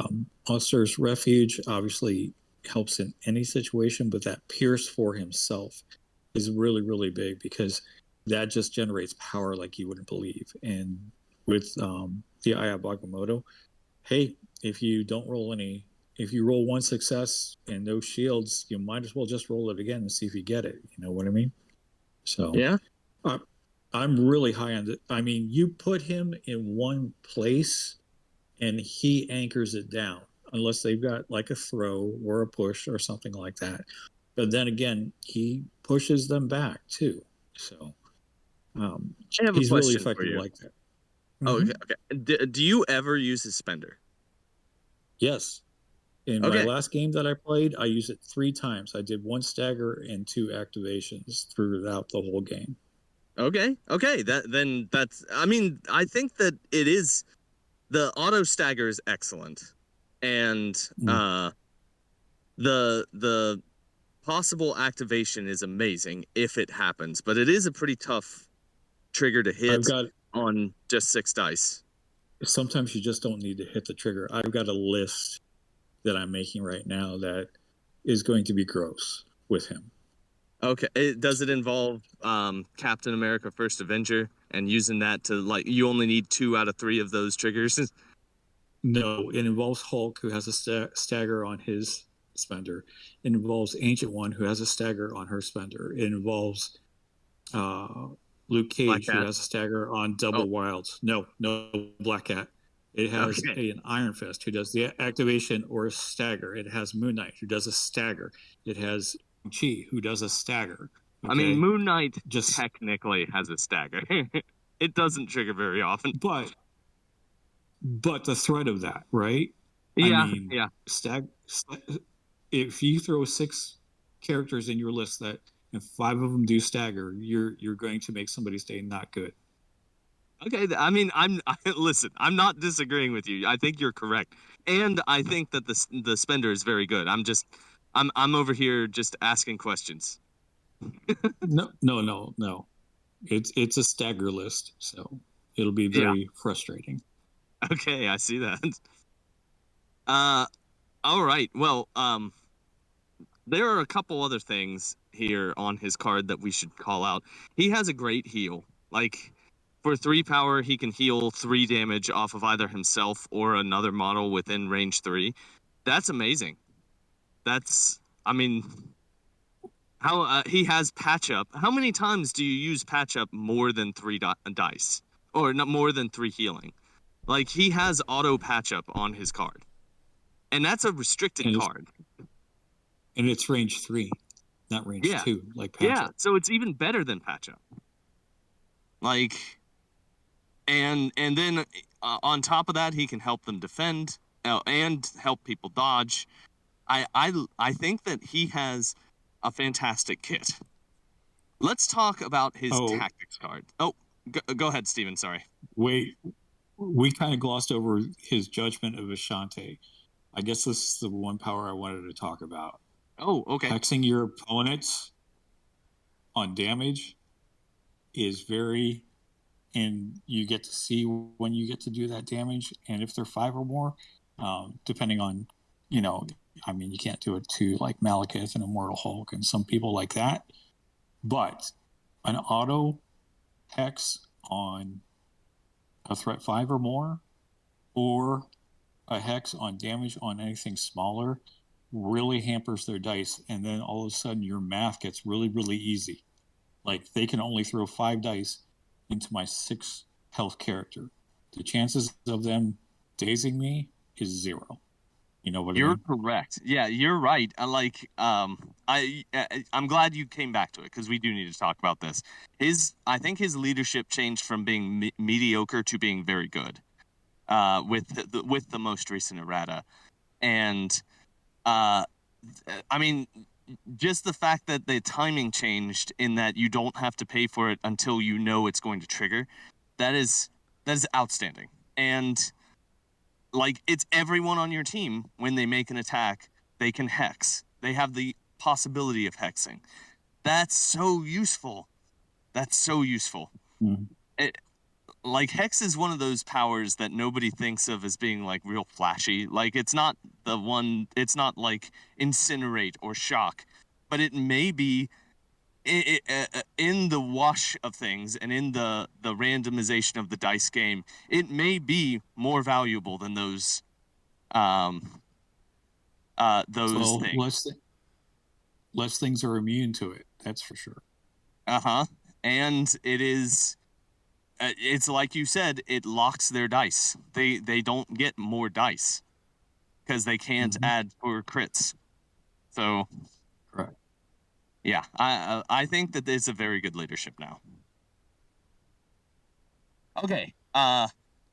S3: Auster's Refuge obviously helps in any situation, but that Pierce for himself is really, really big because that just generates power like you wouldn't believe. And with the Aya Bagamoto, hey, if you roll 1 success and no shields, you might as well just roll it again and see if you get it. You know what I mean? So,
S1: Yeah.
S3: uh, I'm really high on it. I mean, you put him in one place and he anchors it down, unless they've got like a throw or a push or something like that. But then again, he pushes them back too. So
S1: I have a
S3: he's really
S1: question for
S3: effective
S1: you.
S3: like that.
S1: Oh,
S3: Mm-hmm.
S1: okay. Okay. Do you ever use his spender?
S3: Yes. In my
S1: Okay.
S3: last game that I played, I used it 3 times. I did 1 stagger and 2 activations throughout the whole game.
S1: Okay. Okay. That's. I mean, I think that it is the auto stagger is excellent, and
S3: Mm.
S1: the possible activation is amazing if it happens, but it is a pretty tough trigger to
S3: I've
S1: hit
S3: got
S1: on just 6 dice.
S3: Sometimes you just don't need to hit the trigger. I've got a list that I'm making right now that is going to be gross with him.
S1: Okay, does it involve Captain America: First Avenger and using that to like you only need 2 out of 3 of those triggers?
S3: No, it involves Hulk, who has a stagger on his spender. It involves Ancient One, who has a stagger on her spender. It involves uh, Luke
S1: Black
S3: Cage, who
S1: Cat.
S3: has a stagger on
S1: Oh,
S3: Double Wilds. No, Black Cat. It has
S1: okay.
S3: an Iron Fist who does the activation or a stagger. It has Moon Knight who does a stagger. It has Chi who does a stagger.
S1: I mean,
S3: Okay,
S1: Moon Knight
S3: just
S1: technically has a stagger. It doesn't trigger very often.
S3: but the threat of that, right? I
S1: Yeah,
S3: mean,
S1: yeah.
S3: if you throw 6 characters in your list that and 5 of them do stagger, you're going to make somebody's day not good.
S1: Okay, I mean, listen. I'm not disagreeing with you. I think you're correct, and I think that the spender is very good. I'm over here just asking questions.
S3: No. It's a stagger list, so it'll be
S1: Yeah.
S3: very frustrating.
S1: Okay, I see that. Uh, all right. Well, there are a couple other things here on his card that we should call out. He has a great heal. Like for 3 power, he can heal 3 damage off of either himself or another model within range 3. That's amazing. I mean, how he has patch up. How many times do you use patch up more than 3 dice, or not more than 3 healing? Like he has auto patch up on his card, and that's a restricted
S3: And
S1: card.
S3: And it's range 3, not range
S1: Yeah.
S3: 2, like
S1: Yeah.
S3: Patrick.
S1: So it's even better than patch up. Like, and then on top of that, he can help them defend and help people dodge. I think that he has a fantastic kit. Let's talk about his
S3: Oh,
S1: tactics card. Oh, go ahead, Steven. Sorry.
S3: wait. We kind of glossed over his judgment of Ashante. I guess this is the one power I wanted to talk about.
S1: Oh, okay.
S3: Hexing your opponents on damage is very, and you get to see when you get to do that damage, and if they're 5 or more, depending on, you know, I mean, you can't do it to like Malekith and Immortal Hulk and some people like that, but an auto hex on a threat 5 or more, or a hex on damage on anything smaller, really hampers their dice, and then all of a sudden your math gets really, really easy. Like they can only throw 5 dice into my 6 health character. The chances of them dazing me is 0. You know what I
S1: You're
S3: mean?
S1: correct. Yeah, you're right. I'm glad you came back to it because we do need to talk about this. I think his leadership changed from being mediocre to being very good. With the most recent errata, and uh, I mean, just the fact that the timing changed in that you don't have to pay for it until you know it's going to trigger, that is that is outstanding. And like it's everyone on your team when they make an attack, they can hex. They have the possibility of hexing. That's so useful. That's so useful.
S3: Mm.
S1: It, like hex is one of those powers that nobody thinks of as being like real flashy. Like it's not the one. It's not like incinerate or shock, but it may be in the wash of things and in the randomization of the dice game. It may be more valuable than um those
S3: Well,
S1: things.
S3: less things are immune to it. That's for sure.
S1: Uh-huh. And it is it's like you said, it locks their dice. They don't get more dice because they can't
S3: Mm-hmm.
S1: add for crits. So
S3: Correct.
S1: yeah, I think that there's a very good leadership now. Okay,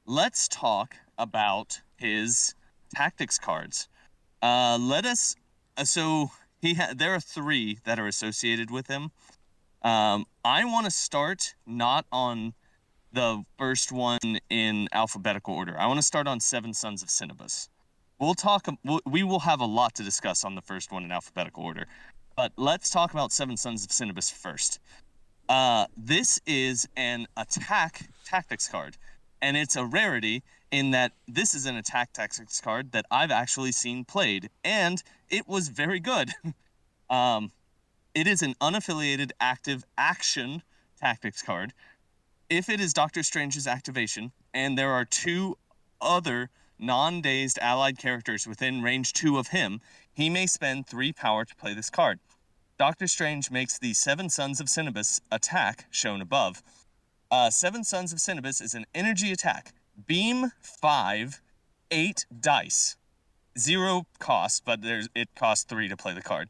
S1: let's talk about his tactics cards. Let us. So there are 3 that are associated with him. I want to start not on the first one in alphabetical order. I want to start on Seven Sons of Cinnabus. We will have a lot to discuss on the first one in alphabetical order, but let's talk about Seven Sons of Cinnabus first. This is an attack tactics card, and it's a rarity in that this is an attack tactics card that I've actually seen played, and it was very good. um, it is an unaffiliated active action tactics card. If it is Doctor Strange's activation, and there are 2 other non-dazed allied characters within range 2 of him, he may spend 3 power to play this card. Doctor Strange makes the Seven Sons of Cinnabus attack, shown above. Seven Sons of Cinnabus is an energy attack. Beam 5, 8 dice. 0 cost, but it costs 3 to play the card.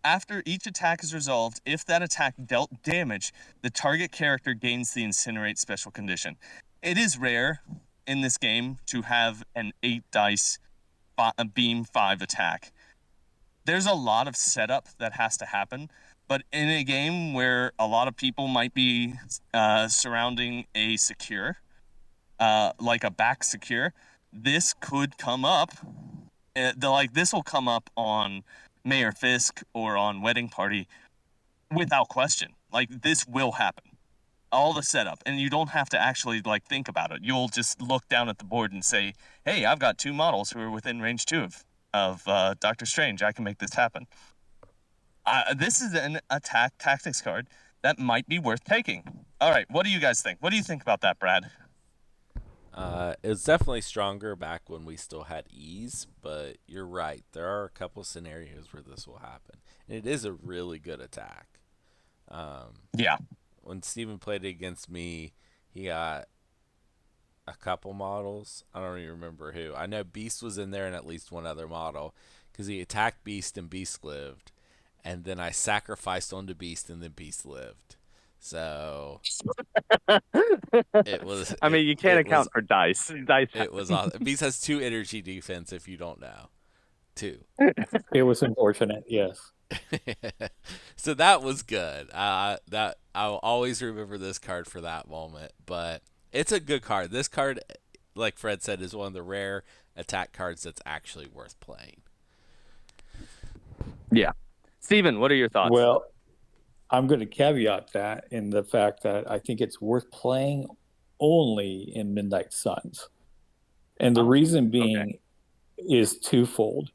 S1: After each attack is resolved, if that attack dealt damage, the target character gains the Incinerate special condition. It is rare in this game to have an 8 dice beam 5 attack. There's a lot of setup that has to happen, but in a game where a lot of people might be surrounding a secure, like a back secure, this could come up. This will come up on Mayor Fisk or on Wedding Party without question. Like this will happen. All the setup, and you don't have to actually like think about it. You'll just look down at the board and say, "Hey, I've got 2 models who are within range 2 of Doctor Strange. I can make this happen." This is an attack tactics card that might be worth taking. All right, what do you guys think? What do you think about that, Brad?
S2: It was definitely stronger back when we still had ease, but you're right. There are a couple scenarios where this will happen. And it is a really good attack.
S1: Yeah.
S2: When Steven played against me, he got a couple models. I don't even remember who. I know Beast was in there and at least one other model because he attacked Beast and Beast lived, and then I sacrificed onto Beast and then Beast lived. So it was
S1: I mean, you can't
S2: it was
S1: account for dice. Dice.
S2: it was awesome. Beast has 2 energy defense if you don't know. 2.
S3: It was unfortunate, yes.
S2: So that was good. That I'll always remember this card for that moment. But it's a good card. This card, like Fred said, is one of the rare attack cards that's actually worth playing.
S1: Yeah. Steven, what are your thoughts?
S3: Well, I'm going to caveat that in the fact that I think it's worth playing only in Midnight Suns. And the reason being is twofold.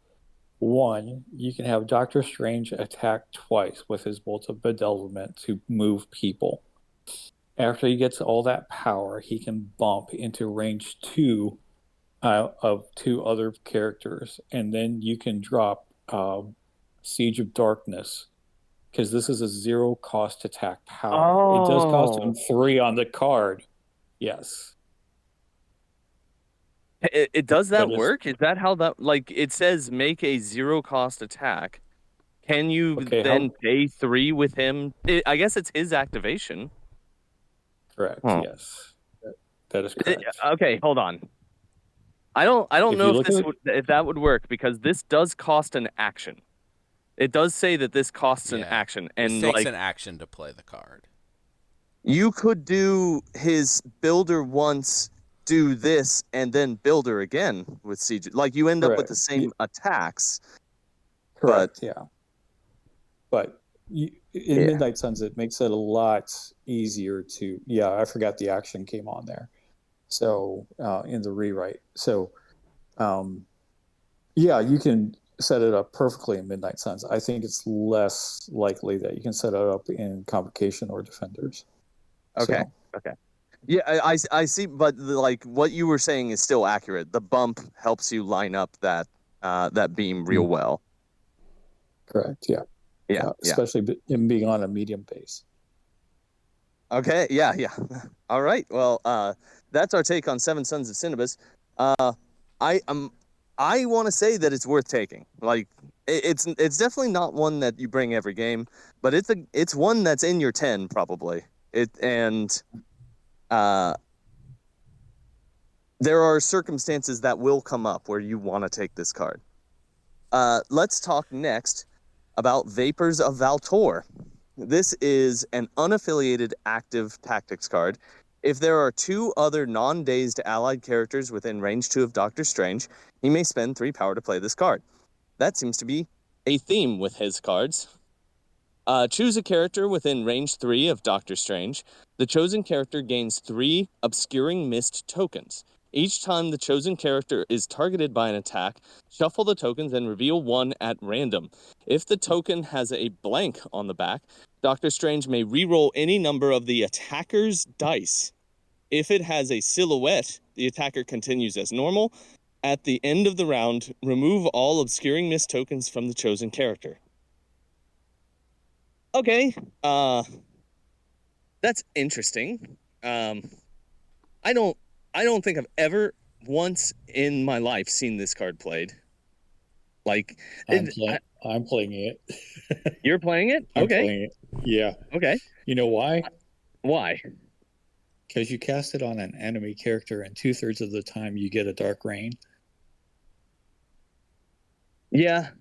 S3: One, you can have Doctor Strange attack twice with his Bolt of Bedevilment to move people. After he gets all that power, he can bump into range 2 of 2 other characters. And then you can drop Siege of Darkness, because this is a 0 cost attack power. It does cost him 3 on the card. Yes.
S1: It does that
S3: But it's-
S1: work? Is that how that, like, it says make a 0 cost attack? Can you
S3: Okay,
S1: then pay 3 with him? I guess it's his activation.
S3: Correct.
S1: Huh.
S3: Yes. That is correct.
S1: Okay, hold on. I don't
S3: If
S1: know
S3: you
S1: if
S3: look
S1: if that would work, because this does cost an action. It does say that this costs an action, and
S2: it takes
S1: like
S2: an action to play the card.
S1: you could do his builder once, do this, and then builder again with siege. Like you end up with
S3: Correct.
S1: the same attacks.
S3: Correct. Yeah. But in
S1: Yeah.
S3: Midnight Suns, it makes it a lot easier to. Yeah, I forgot the action came on there. So in the rewrite, so yeah, you can set it up perfectly in Midnight Suns. I think it's less likely that you can set it up in Convocation or Defenders.
S1: Okay.
S3: So,
S1: Okay. Yeah, I see, but like what you were saying is still accurate. The bump helps you line up that that beam real well.
S3: correct. Yeah.
S1: Yeah.
S3: Especially in being on a medium base.
S1: Okay. Yeah. Yeah. All right. Well, that's our take on Seven Sons of Cinnabus. I want to say that it's worth taking. Like it's definitely not one that you bring every game, but it's one that's in your 10 probably. There are circumstances that will come up where you want to take this card. Let's talk next about Vapors of Valtor. This is an unaffiliated active tactics card. If there are 2 other non-dazed allied characters within range 2 of Doctor Strange, he may spend 3 power to play this card. That seems to be a theme with his cards. Choose a character within range 3 of Doctor Strange. The chosen character gains 3 Obscuring Mist tokens. Each time the chosen character is targeted by an attack, shuffle the tokens and reveal 1 at random. If the token has a blank on the back, Doctor Strange may reroll any number of the attacker's dice. If it has a silhouette, the attacker continues as normal. At the end of the round, remove all Obscuring Mist tokens from the chosen character. Okay, that's interesting. I don't think I've ever once in my life seen this card played. Like,
S3: I'm playing it.
S1: You're playing it?
S3: I'm
S1: Okay.
S3: playing it. Yeah.
S1: Okay.
S3: You know why?
S1: Why?
S3: Because you cast it on an enemy character, and 2/3 of the time you get a Dark Rain.
S1: Yeah.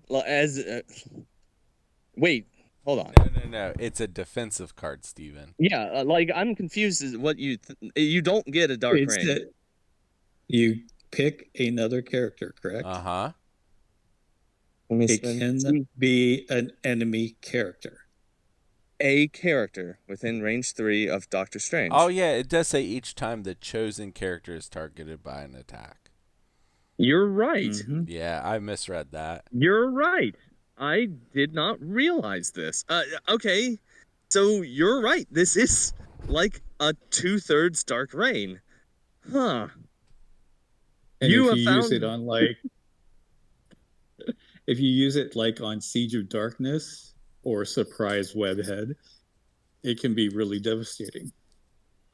S1: Wait. Hold on.
S2: No. It's a defensive card, Steven.
S1: Yeah, like I'm confused as what you don't get a Dark Rain.
S3: You pick another character, correct?
S2: Uh-huh.
S3: It can be an enemy character.
S1: A character within range 3 of Doctor Strange.
S2: Oh, yeah, it does say each time the chosen character is targeted by an attack.
S1: You're right.
S3: Mm-hmm.
S2: Yeah, I misread that.
S1: You're right. I did not realize this. Okay, so you're right. This is like a 2/3 Dark Rain. Huh.
S3: And if you use it on if you use it like on Siege of Darkness or Surprise Webhead, it can be really devastating.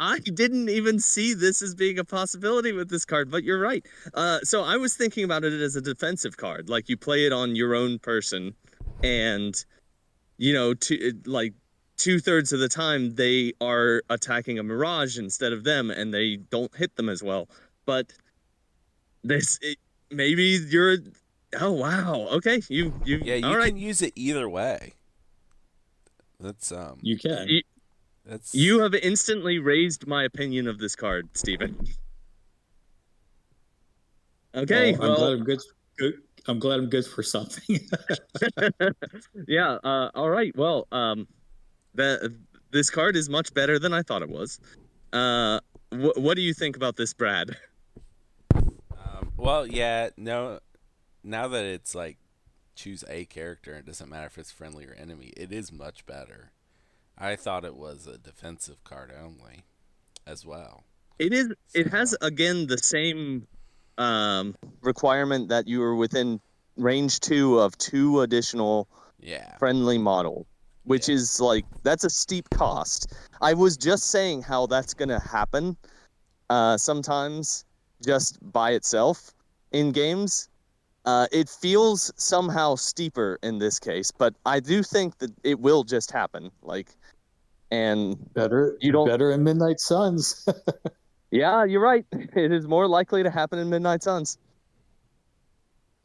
S1: I didn't even see this as being a possibility with this card, but you're right. So I was thinking about it as a defensive card, like you play it on your own person, and like 2/3 of the time they are attacking a mirage instead of them, and they don't hit them as well. But maybe you're. Oh wow. Okay.
S2: Yeah,
S1: All
S2: you
S1: right.
S2: can use it either way. That's
S3: You can.
S1: You,
S2: that's
S1: you have instantly raised my opinion of this card, Stephen. Okay.
S3: I'm glad
S1: Well.
S3: I'm good. Good. I'm glad I'm good for something.
S1: Yeah. All right. Well. This card is much better than I thought it was. What do you think about this, Brad?
S2: well, yeah, no. Now that it's like choose a character, it doesn't matter if it's friendly or enemy. It is much better. I thought it was a defensive card only, as well.
S1: It is. It has
S2: So
S1: again the same requirement that you are within range 2 of 2 additional
S2: yeah,
S1: friendly model, which
S2: yeah,
S1: is like that's a steep cost. I was just saying how that's gonna happen sometimes just by itself in games. It feels somehow steeper in this case, but I do think that it will just happen. And you don't.
S3: better in Midnight Suns.
S1: Yeah, you're right. It is more likely to happen in Midnight Suns.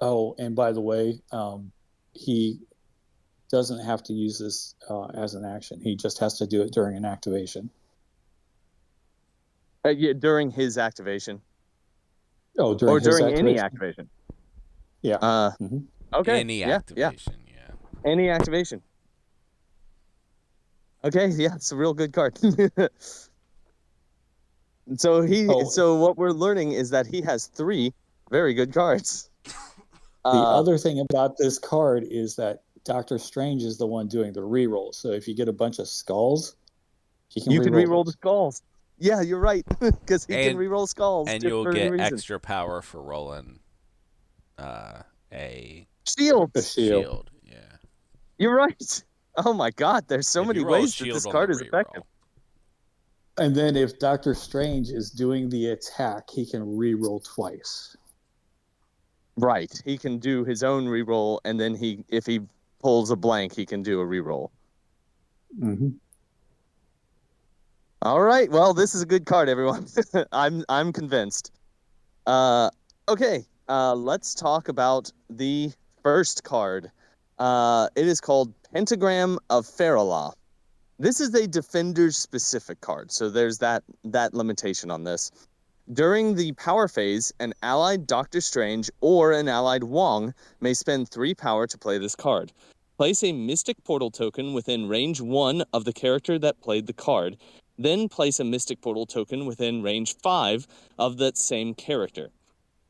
S3: Oh, and by the way, he doesn't have to use this as an action. He just has to do it during an activation.
S1: Yeah, during his activation.
S3: Oh, during
S1: Or
S3: his
S1: during any
S3: activation.
S1: activation.
S3: Yeah.
S1: Okay.
S2: any
S1: Yeah.
S2: activation, yeah.
S1: Any activation. Okay. Yeah, it's a real good card. So
S3: Oh,
S1: what we're learning is that he has 3 very good cards.
S3: the other thing about this card is that Doctor Strange is the one doing the reroll. So if you get a bunch of skulls, he can
S1: You can
S3: reroll
S1: reroll the
S3: those.
S1: skulls. Yeah, you're right, because he can
S2: And
S1: reroll skulls
S2: and
S1: just
S2: you'll
S1: for any
S2: get
S1: reason.
S2: extra power for rolling a
S3: A
S1: Shields.
S3: shield.
S2: shield. Yeah.
S1: You're right. Oh my God, there's so
S2: If
S1: many
S2: you roll a
S1: ways that
S2: shield
S1: this
S2: on the
S1: card is effective.
S2: reroll.
S3: And then if Doctor Strange is doing the attack, he can reroll twice.
S1: Right. He can do his own reroll, and then if he pulls a blank, he can do a reroll.
S3: Mm-hmm.
S1: All right. Well, this is a good card, everyone. I'm convinced. Okay. Let's talk about the first card. It is called Pentagram of Farala. This is a defender's specific card, so there's that limitation on this. During the power phase, an allied Doctor Strange or an allied Wong may spend 3 power to play this card. Place a Mystic Portal token within range 1 of the character that played the card. Then place a Mystic Portal token within range 5 of that same character.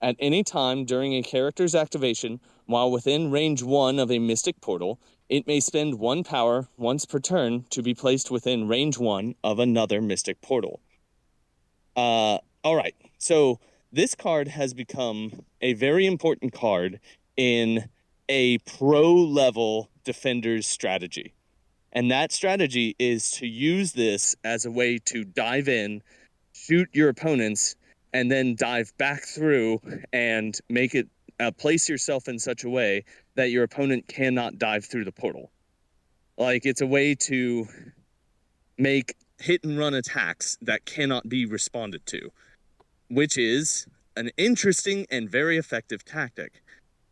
S1: At any time during a character's activation, while within range 1 of a Mystic Portal, it may spend 1 power once per turn to be placed within range 1 of another Mystic Portal. All right. So this card has become a very important card in a pro-level defender's strategy. And that strategy is to use this as a way to dive in, shoot your opponents, and then dive back through and make it place yourself in such a way that your opponent cannot dive through the portal. Like, it's a way to make hit and run attacks that cannot be responded to, which is an interesting and very effective tactic.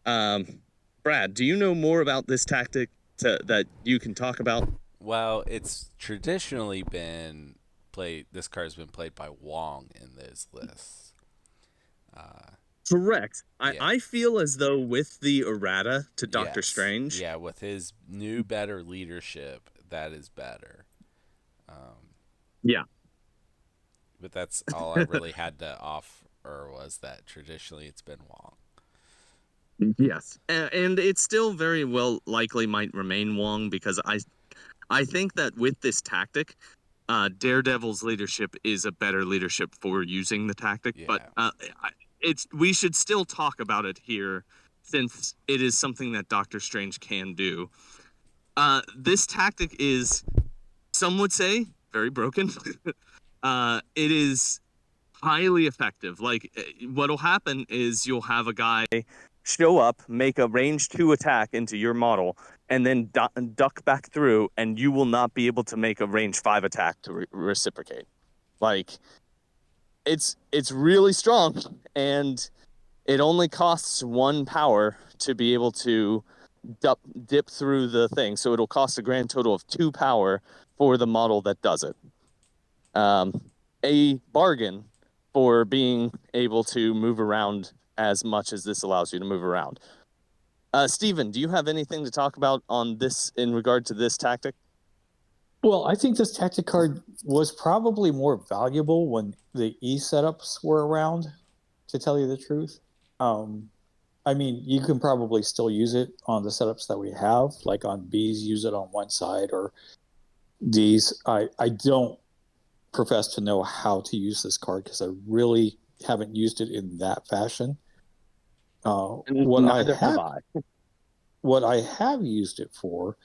S1: Brad, do you know more about this tactic that you can talk about?
S2: Well, it's traditionally been played. This card's been played by Wong in those lists.
S1: Correct.
S2: Yeah.
S1: I feel as though with the errata to Doctor
S2: Yes.
S1: Strange.
S2: Yeah, with his new, better leadership, that is better.
S1: Yeah.
S2: But that's all I really had to offer was that traditionally it's been Wong.
S1: Yes. And it still very well likely might remain Wong, because I think that with this tactic, Daredevil's leadership is a better leadership for using the tactic.
S2: Yeah.
S1: But we should still talk about it here, since it is something that Doctor Strange can do. This tactic is, some would say, very broken. it is highly effective. Like what'll happen is you'll have a guy show up, make a range 2 attack into your model, and then duck back through, and you will not be able to make a range 5 attack to reciprocate. Like it's really strong, and it only costs 1 power to be able to dip through the thing. So it'll cost a grand total of 2 power for the model that does it. A bargain for being able to move around as much as this allows you to move around. Steven, do you have anything to talk about on this in regard to this tactic?
S3: Well, I think this tactic card was probably more valuable when the E setups were around, to tell you the truth. I mean, you can probably still use it on the setups that we have, like on B's, use it on one side, or D's. I don't profess to know how to use this card because I really haven't used it in that fashion.
S1: Neither have I.
S3: What I have used it for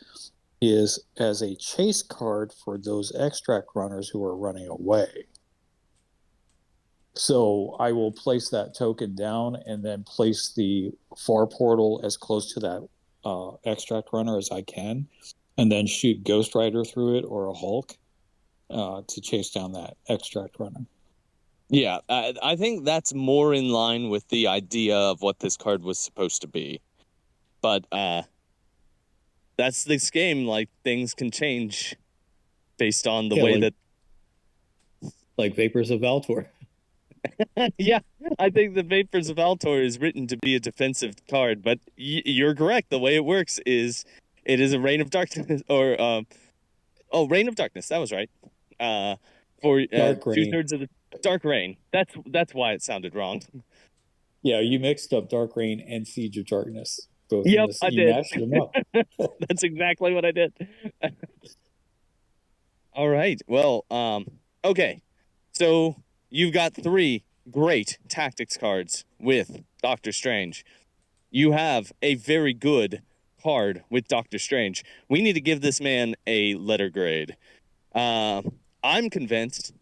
S3: is as a chase card for those extract runners who are running away. So I will place that token down and then place the far portal as close to that extract runner as I can, and then shoot Ghost Rider through it or a Hulk to chase down that extract runner.
S1: Yeah, I think that's more in line with the idea of what this card was supposed to be. But that's this game. Like, things can change based on the way that...
S3: Like Vapors of Valtor.
S1: Yeah, I think the Vapors of Altor is written to be a defensive card, but you're correct. The way it works is it is a Reign of Darkness, or Reign of Darkness. That was right. For
S3: Dark Reign.
S1: 2/3 of the Dark Reign. That's why it sounded wrong.
S3: Yeah, you mixed up Dark Reign and Siege of Darkness. Both
S1: Yep, I
S3: you
S1: did.
S3: mashed them up.
S1: That's exactly what I did. All right. Well, okay. So you've got 3 great tactics cards with Doctor Strange. You have a very good card with Doctor Strange. We need to give this man a letter grade. I'm convinced.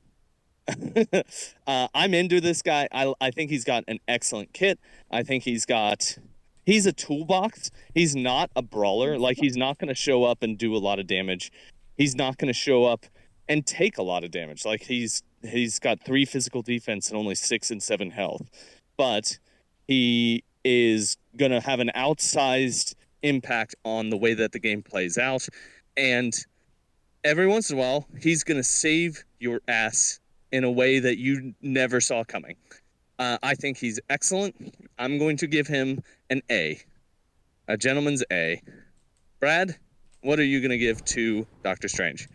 S1: I'm into this guy. I think he's got an excellent kit. I think he's a toolbox. He's not a brawler. Like, he's not going to show up and do a lot of damage. He's not going to show up and take a lot of damage. Like, he's got 3 physical defense and only 6 and 7 health. But he is going to have an outsized impact on the way that the game plays out. And every once in a while, he's going to save your ass in a way that you never saw coming. I think he's excellent. I'm going to give him an A. A gentleman's A. Brad, what are you going to give to Doctor Strange?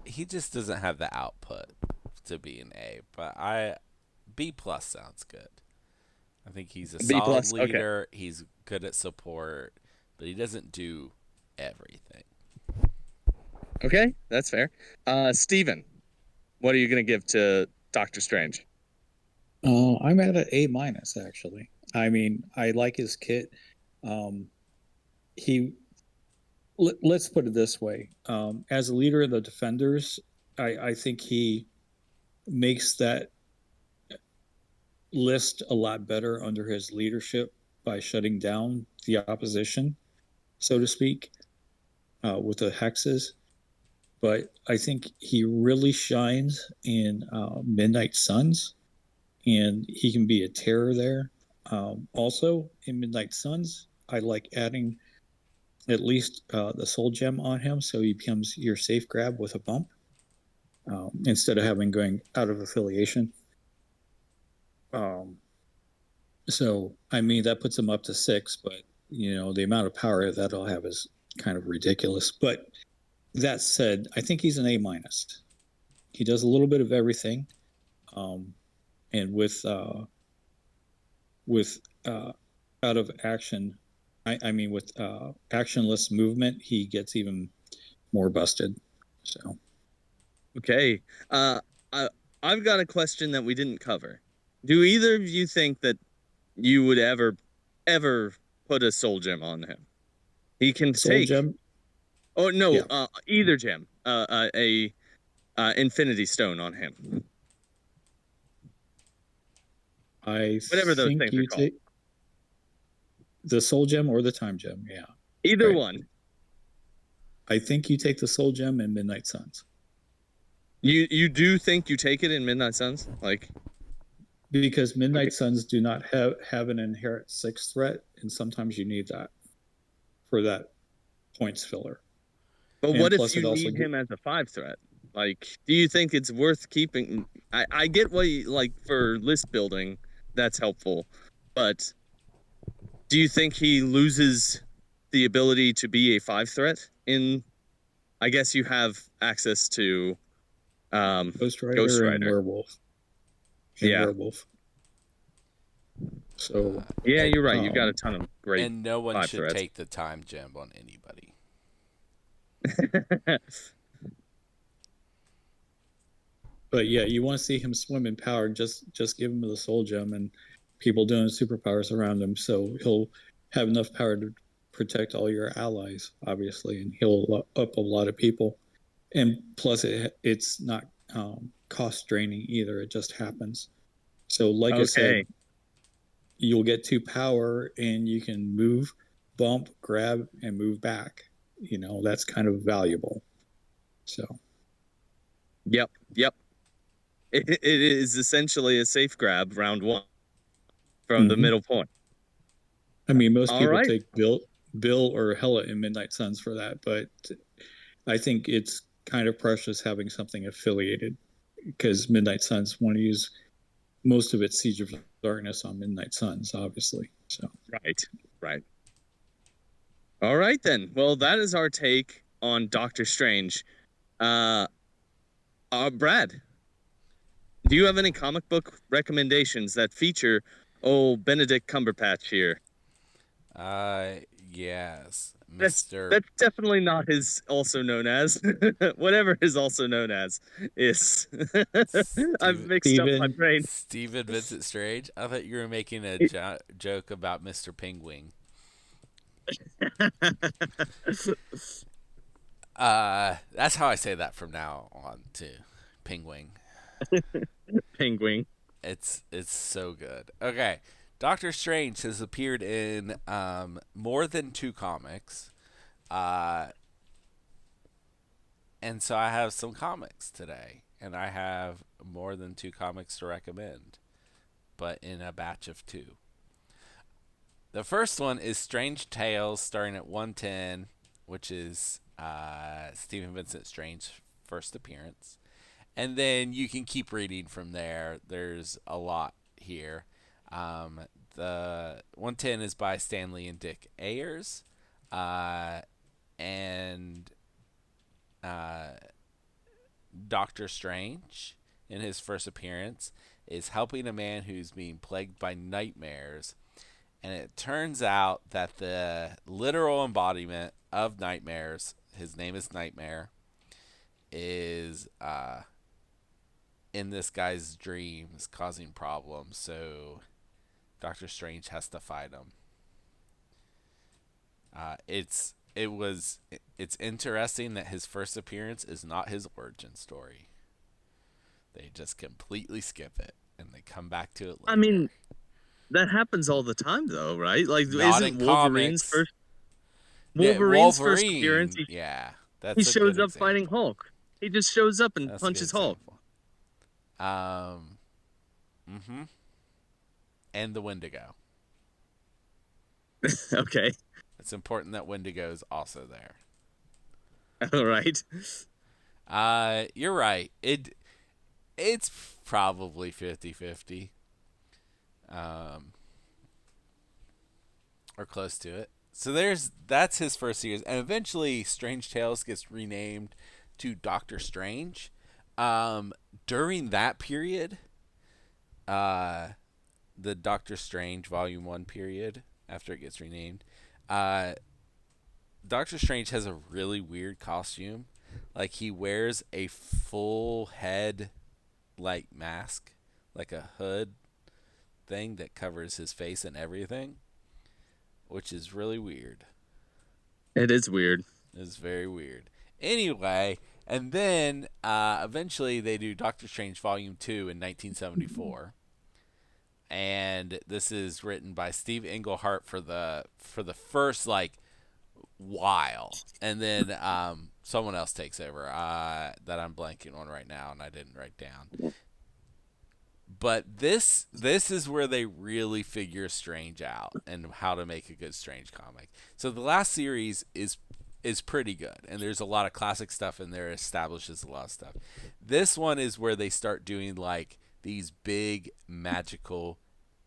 S2: He just doesn't have the output to be an A, but B+ sounds good. I think he's a
S1: B+,
S2: solid leader.
S1: okay.
S2: He's good at support, but he doesn't do everything.
S1: Okay, that's fair. Steven, what are you going to give to Doctor Strange?
S3: I'm at an A- actually. I mean, I like his kit. Let's put it this way. As a leader of the Defenders, I think he makes that list a lot better under his leadership by shutting down the opposition, so to speak, with the hexes. But I think he really shines in Midnight Suns, and he can be a terror there. Also, in Midnight Suns, I like adding at least the soul gem on him, so he becomes your safe grab with a bump, instead of having going out of affiliation. So I mean, that puts him up to 6, but the amount of power that'll have is kind of ridiculous. But that said, I think he's an A-. He does a little bit of everything, and with out of action, I mean, with actionless movement, he gets even more busted. So,
S1: okay, I've got a question that we didn't cover. Do either of you think that you would ever put a soul gem on him? He can
S3: soul
S1: take.
S3: gem.
S1: Oh no,
S3: Yeah.
S1: either gem. A Infinity Stone on him.
S3: I
S1: Whatever those
S3: think
S1: things are
S3: you
S1: called.
S3: take the soul gem or the time gem. Yeah.
S1: Either
S3: Okay.
S1: one.
S3: I think you take the soul gem and Midnight Suns.
S1: You do think you take it in Midnight Suns? Like,
S3: Because
S1: okay.
S3: Midnight Suns do not have an inherent 6 threat, and sometimes you need that for that points filler.
S1: But
S3: And
S1: what if
S3: plus,
S1: you
S3: it also
S1: need him as a 5 threat? Like, do you think it's worth keeping? I get what you like for list building, that's helpful. But do you think he loses the ability to be a 5 threat in I guess you have access to um
S3: Ghost
S1: Ghost
S3: Rider and
S1: Rider.
S3: Werewolf and
S1: Yeah.
S3: Werewolf. So,
S1: Yeah,
S2: and
S1: you're right. You've got a
S3: um,
S1: ton of great
S2: and no one
S1: 5
S2: should
S1: threats.
S2: take the time gem on anybody.
S3: but yeah, you want to see him swim in power. Just give him the soul gem and people doing superpowers around him, so he'll have enough power to protect all your allies, obviously, and heal up a lot of people. And plus, it's not cost draining either. It just happens. So, like I said,
S1: Okay.
S3: you'll get 2 power, and you can move, bump, grab, and move back. That's kind of valuable. So,
S1: Yep. Yep. It is essentially a safe grab round 1 from the
S3: mm-hmm.
S1: middle point.
S3: I mean, most
S1: All
S3: people
S1: right.
S3: take Bill or Hela in Midnight Suns for that, but I think it's kind of precious having something affiliated because Midnight Suns want to use most of its Siege of Darkness on Midnight Suns, obviously. So,
S1: Right. Right. All right then. Well, that is our take on Doctor Strange. Uh, Brad, do you have any comic book recommendations that feature old Benedict Cumberbatch here?
S2: Uh, yes,
S1: That's
S2: Mister
S1: that's definitely not his also known as. Whatever his also known as is. I've
S2: Steve
S1: mixed up my
S3: Steven,
S1: brain.
S2: Steven Vincent Strange. I thought you were making a joke about Mister Penguin. That's how I say that from now on too. Penguin.
S1: Penguin.
S2: It's so good. Okay, Doctor Strange has appeared in more than 2 comics, uh, and so I have some comics today, and I have more than 2 comics to recommend, but in a batch of 2. The first one is Strange Tales, starting at 110, which is Stephen Vincent Strange's first appearance. And then you can keep reading from there. There's a lot here. The 110 is by Stanley and Dick Ayers. And uh, Doctor Strange, in his first appearance, is helping a man who's being plagued by nightmares. And it turns out that the literal embodiment of nightmares, his name is Nightmare, is in this guy's dreams causing problems. So Doctor Strange has to fight him. It's interesting that his first appearance is not his origin story. They just completely skip it and they come back to it
S1: I
S2: later.
S1: mean, that happens all the time though, right? Like
S2: Not
S1: isn't
S2: in comics. Yeah,
S1: Wolverine's first appearance,
S2: Wolverine. Yeah,
S1: he
S2: that's a
S1: shows
S2: good
S1: up fighting
S2: example.
S1: Hulk. He just shows up and
S2: That's a good
S1: punches Hulk.
S2: example. Um, mm-hmm. And the Wendigo.
S1: Okay.
S2: It's important that Wendigo is also there.
S1: All right.
S2: You're right. It's probably 50-50. Or close to it. So that's his first series, and eventually Strange Tales gets renamed to Doctor Strange. During that period, uh, the Doctor Strange Volume 1 period, after it gets renamed, uh, Doctor Strange has a really weird costume. Like, he wears a full head, like, mask, like a hood thing that covers his face and everything, which is really weird.
S1: It is weird.
S2: It's very weird. Anyway, And then eventually they do Doctor Strange Volume 2 in 1974. And this is written by Steve Englehart for the first like while, and then someone else takes over that I'm blanking on right now, and I didn't write down. But this is where they really figure Strange out and how to make a good Strange comic. So the last series is pretty good, and there's a lot of classic stuff in there. It establishes a lot of stuff. This one is where they start doing like these big magical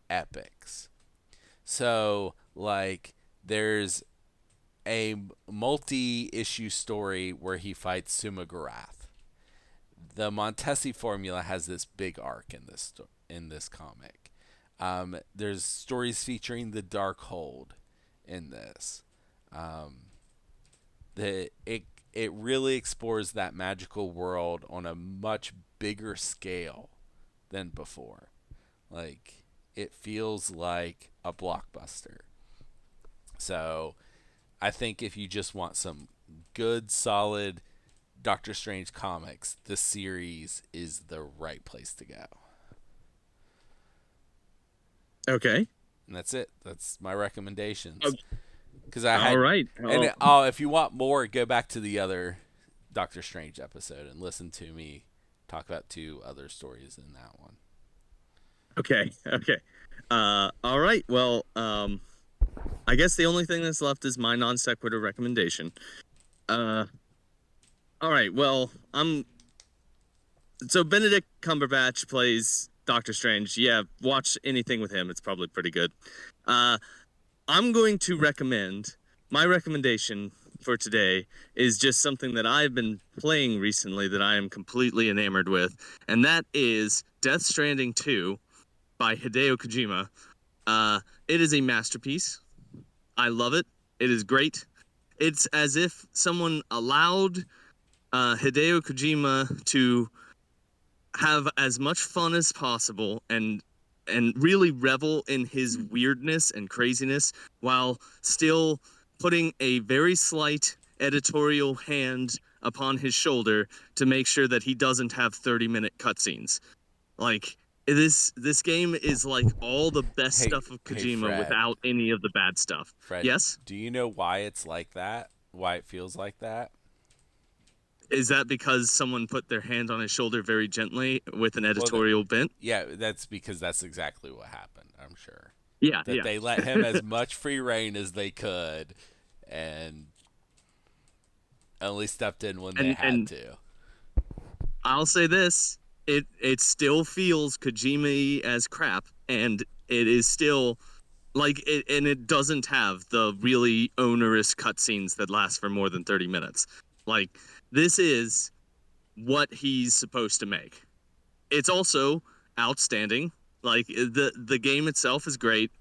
S2: epics. So like there's a multi-issue story where he fights Suma Garath. The Montesi formula has this big arc in this comic. There's stories featuring the Darkhold in this. It really explores that magical world on a much bigger scale than before. Like it feels like a blockbuster. So I think if you just want some good, solid Doctor Strange comics, this series is the right place to go.
S1: Okay.
S2: And that's it. That's my recommendations.
S1: Okay.
S2: Because I had,
S1: All right.
S2: and if you want more, go back to the other Doctor Strange episode and listen to me talk about 2 other stories in that one.
S1: Okay. All right. Well, I guess the only thing that's left is my non sequitur recommendation. All right. Well, so Benedict Cumberbatch plays Doctor Strange. Yeah, watch anything with him. It's probably pretty good. I'm going to recommend, my recommendation for today is just something that I've been playing recently that I am completely enamored with, and that is Death Stranding 2 by Hideo Kojima. It is a masterpiece. I love it. It is great. It's as if someone allowed Hideo Kojima to have as much fun as possible and really revel in his weirdness and craziness while still putting a very slight editorial hand upon his shoulder to make sure that he doesn't have 30-minute cutscenes. Like this game is like all the best stuff of Kojima
S2: Fred.
S1: without any of the bad stuff.
S2: Fred,
S1: yes?
S2: Do you know why it's like that? Why it feels like that?
S1: Is that because someone put their hand on his shoulder very gently with an editorial bent?
S2: Yeah, that's because that's exactly what happened, I'm sure.
S1: Yeah,
S2: that
S1: yeah.
S2: They let him as much free reign as they could and only stepped in when they had to.
S1: I'll say this, it still feels Kojima-y as crap, and it is still like it, and it doesn't have the really onerous cutscenes that last for more than 30 minutes. Like this is what he's supposed to make. It's also outstanding. Like the game itself is great.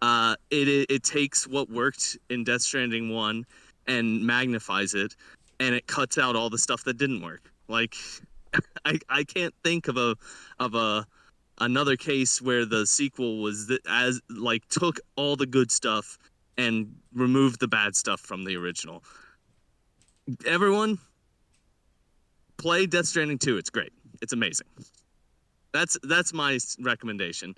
S1: It takes what worked in Death Stranding 1 and magnifies it, and it cuts out all the stuff that didn't work. Like I can't think of another case where the sequel was took all the good stuff and removed the bad stuff from the original. Everyone, play Death Stranding 2. It's great. It's amazing. That's my recommendation.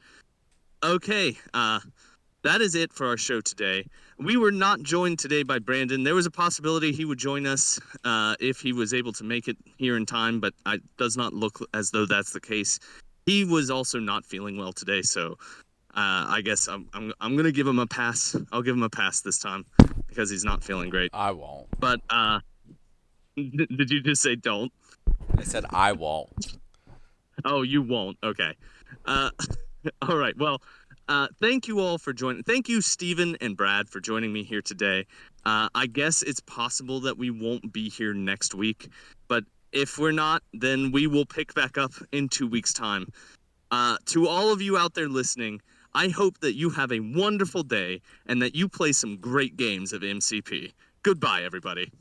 S1: Okay, that is it for our show today. We were not joined today by Brandon. There was a possibility he would join us if he was able to make it here in time, but it does not look as though that's the case. He was also not feeling well today, so I guess I'm gonna give him a pass. I'll give him a pass this time because he's not feeling great.
S2: I won't.
S1: But did you just say don't?
S2: I said I won't.
S1: Oh, you won't. Okay. All right. Well, thank you all for joining. Thank you, Stephen and Brad, for joining me here today. I guess it's possible that we won't be here next week, but if we're not, then we will pick back up in 2 weeks' time. To all of you out there listening, I hope that you have a wonderful day and that you play some great games of MCP. Goodbye, everybody.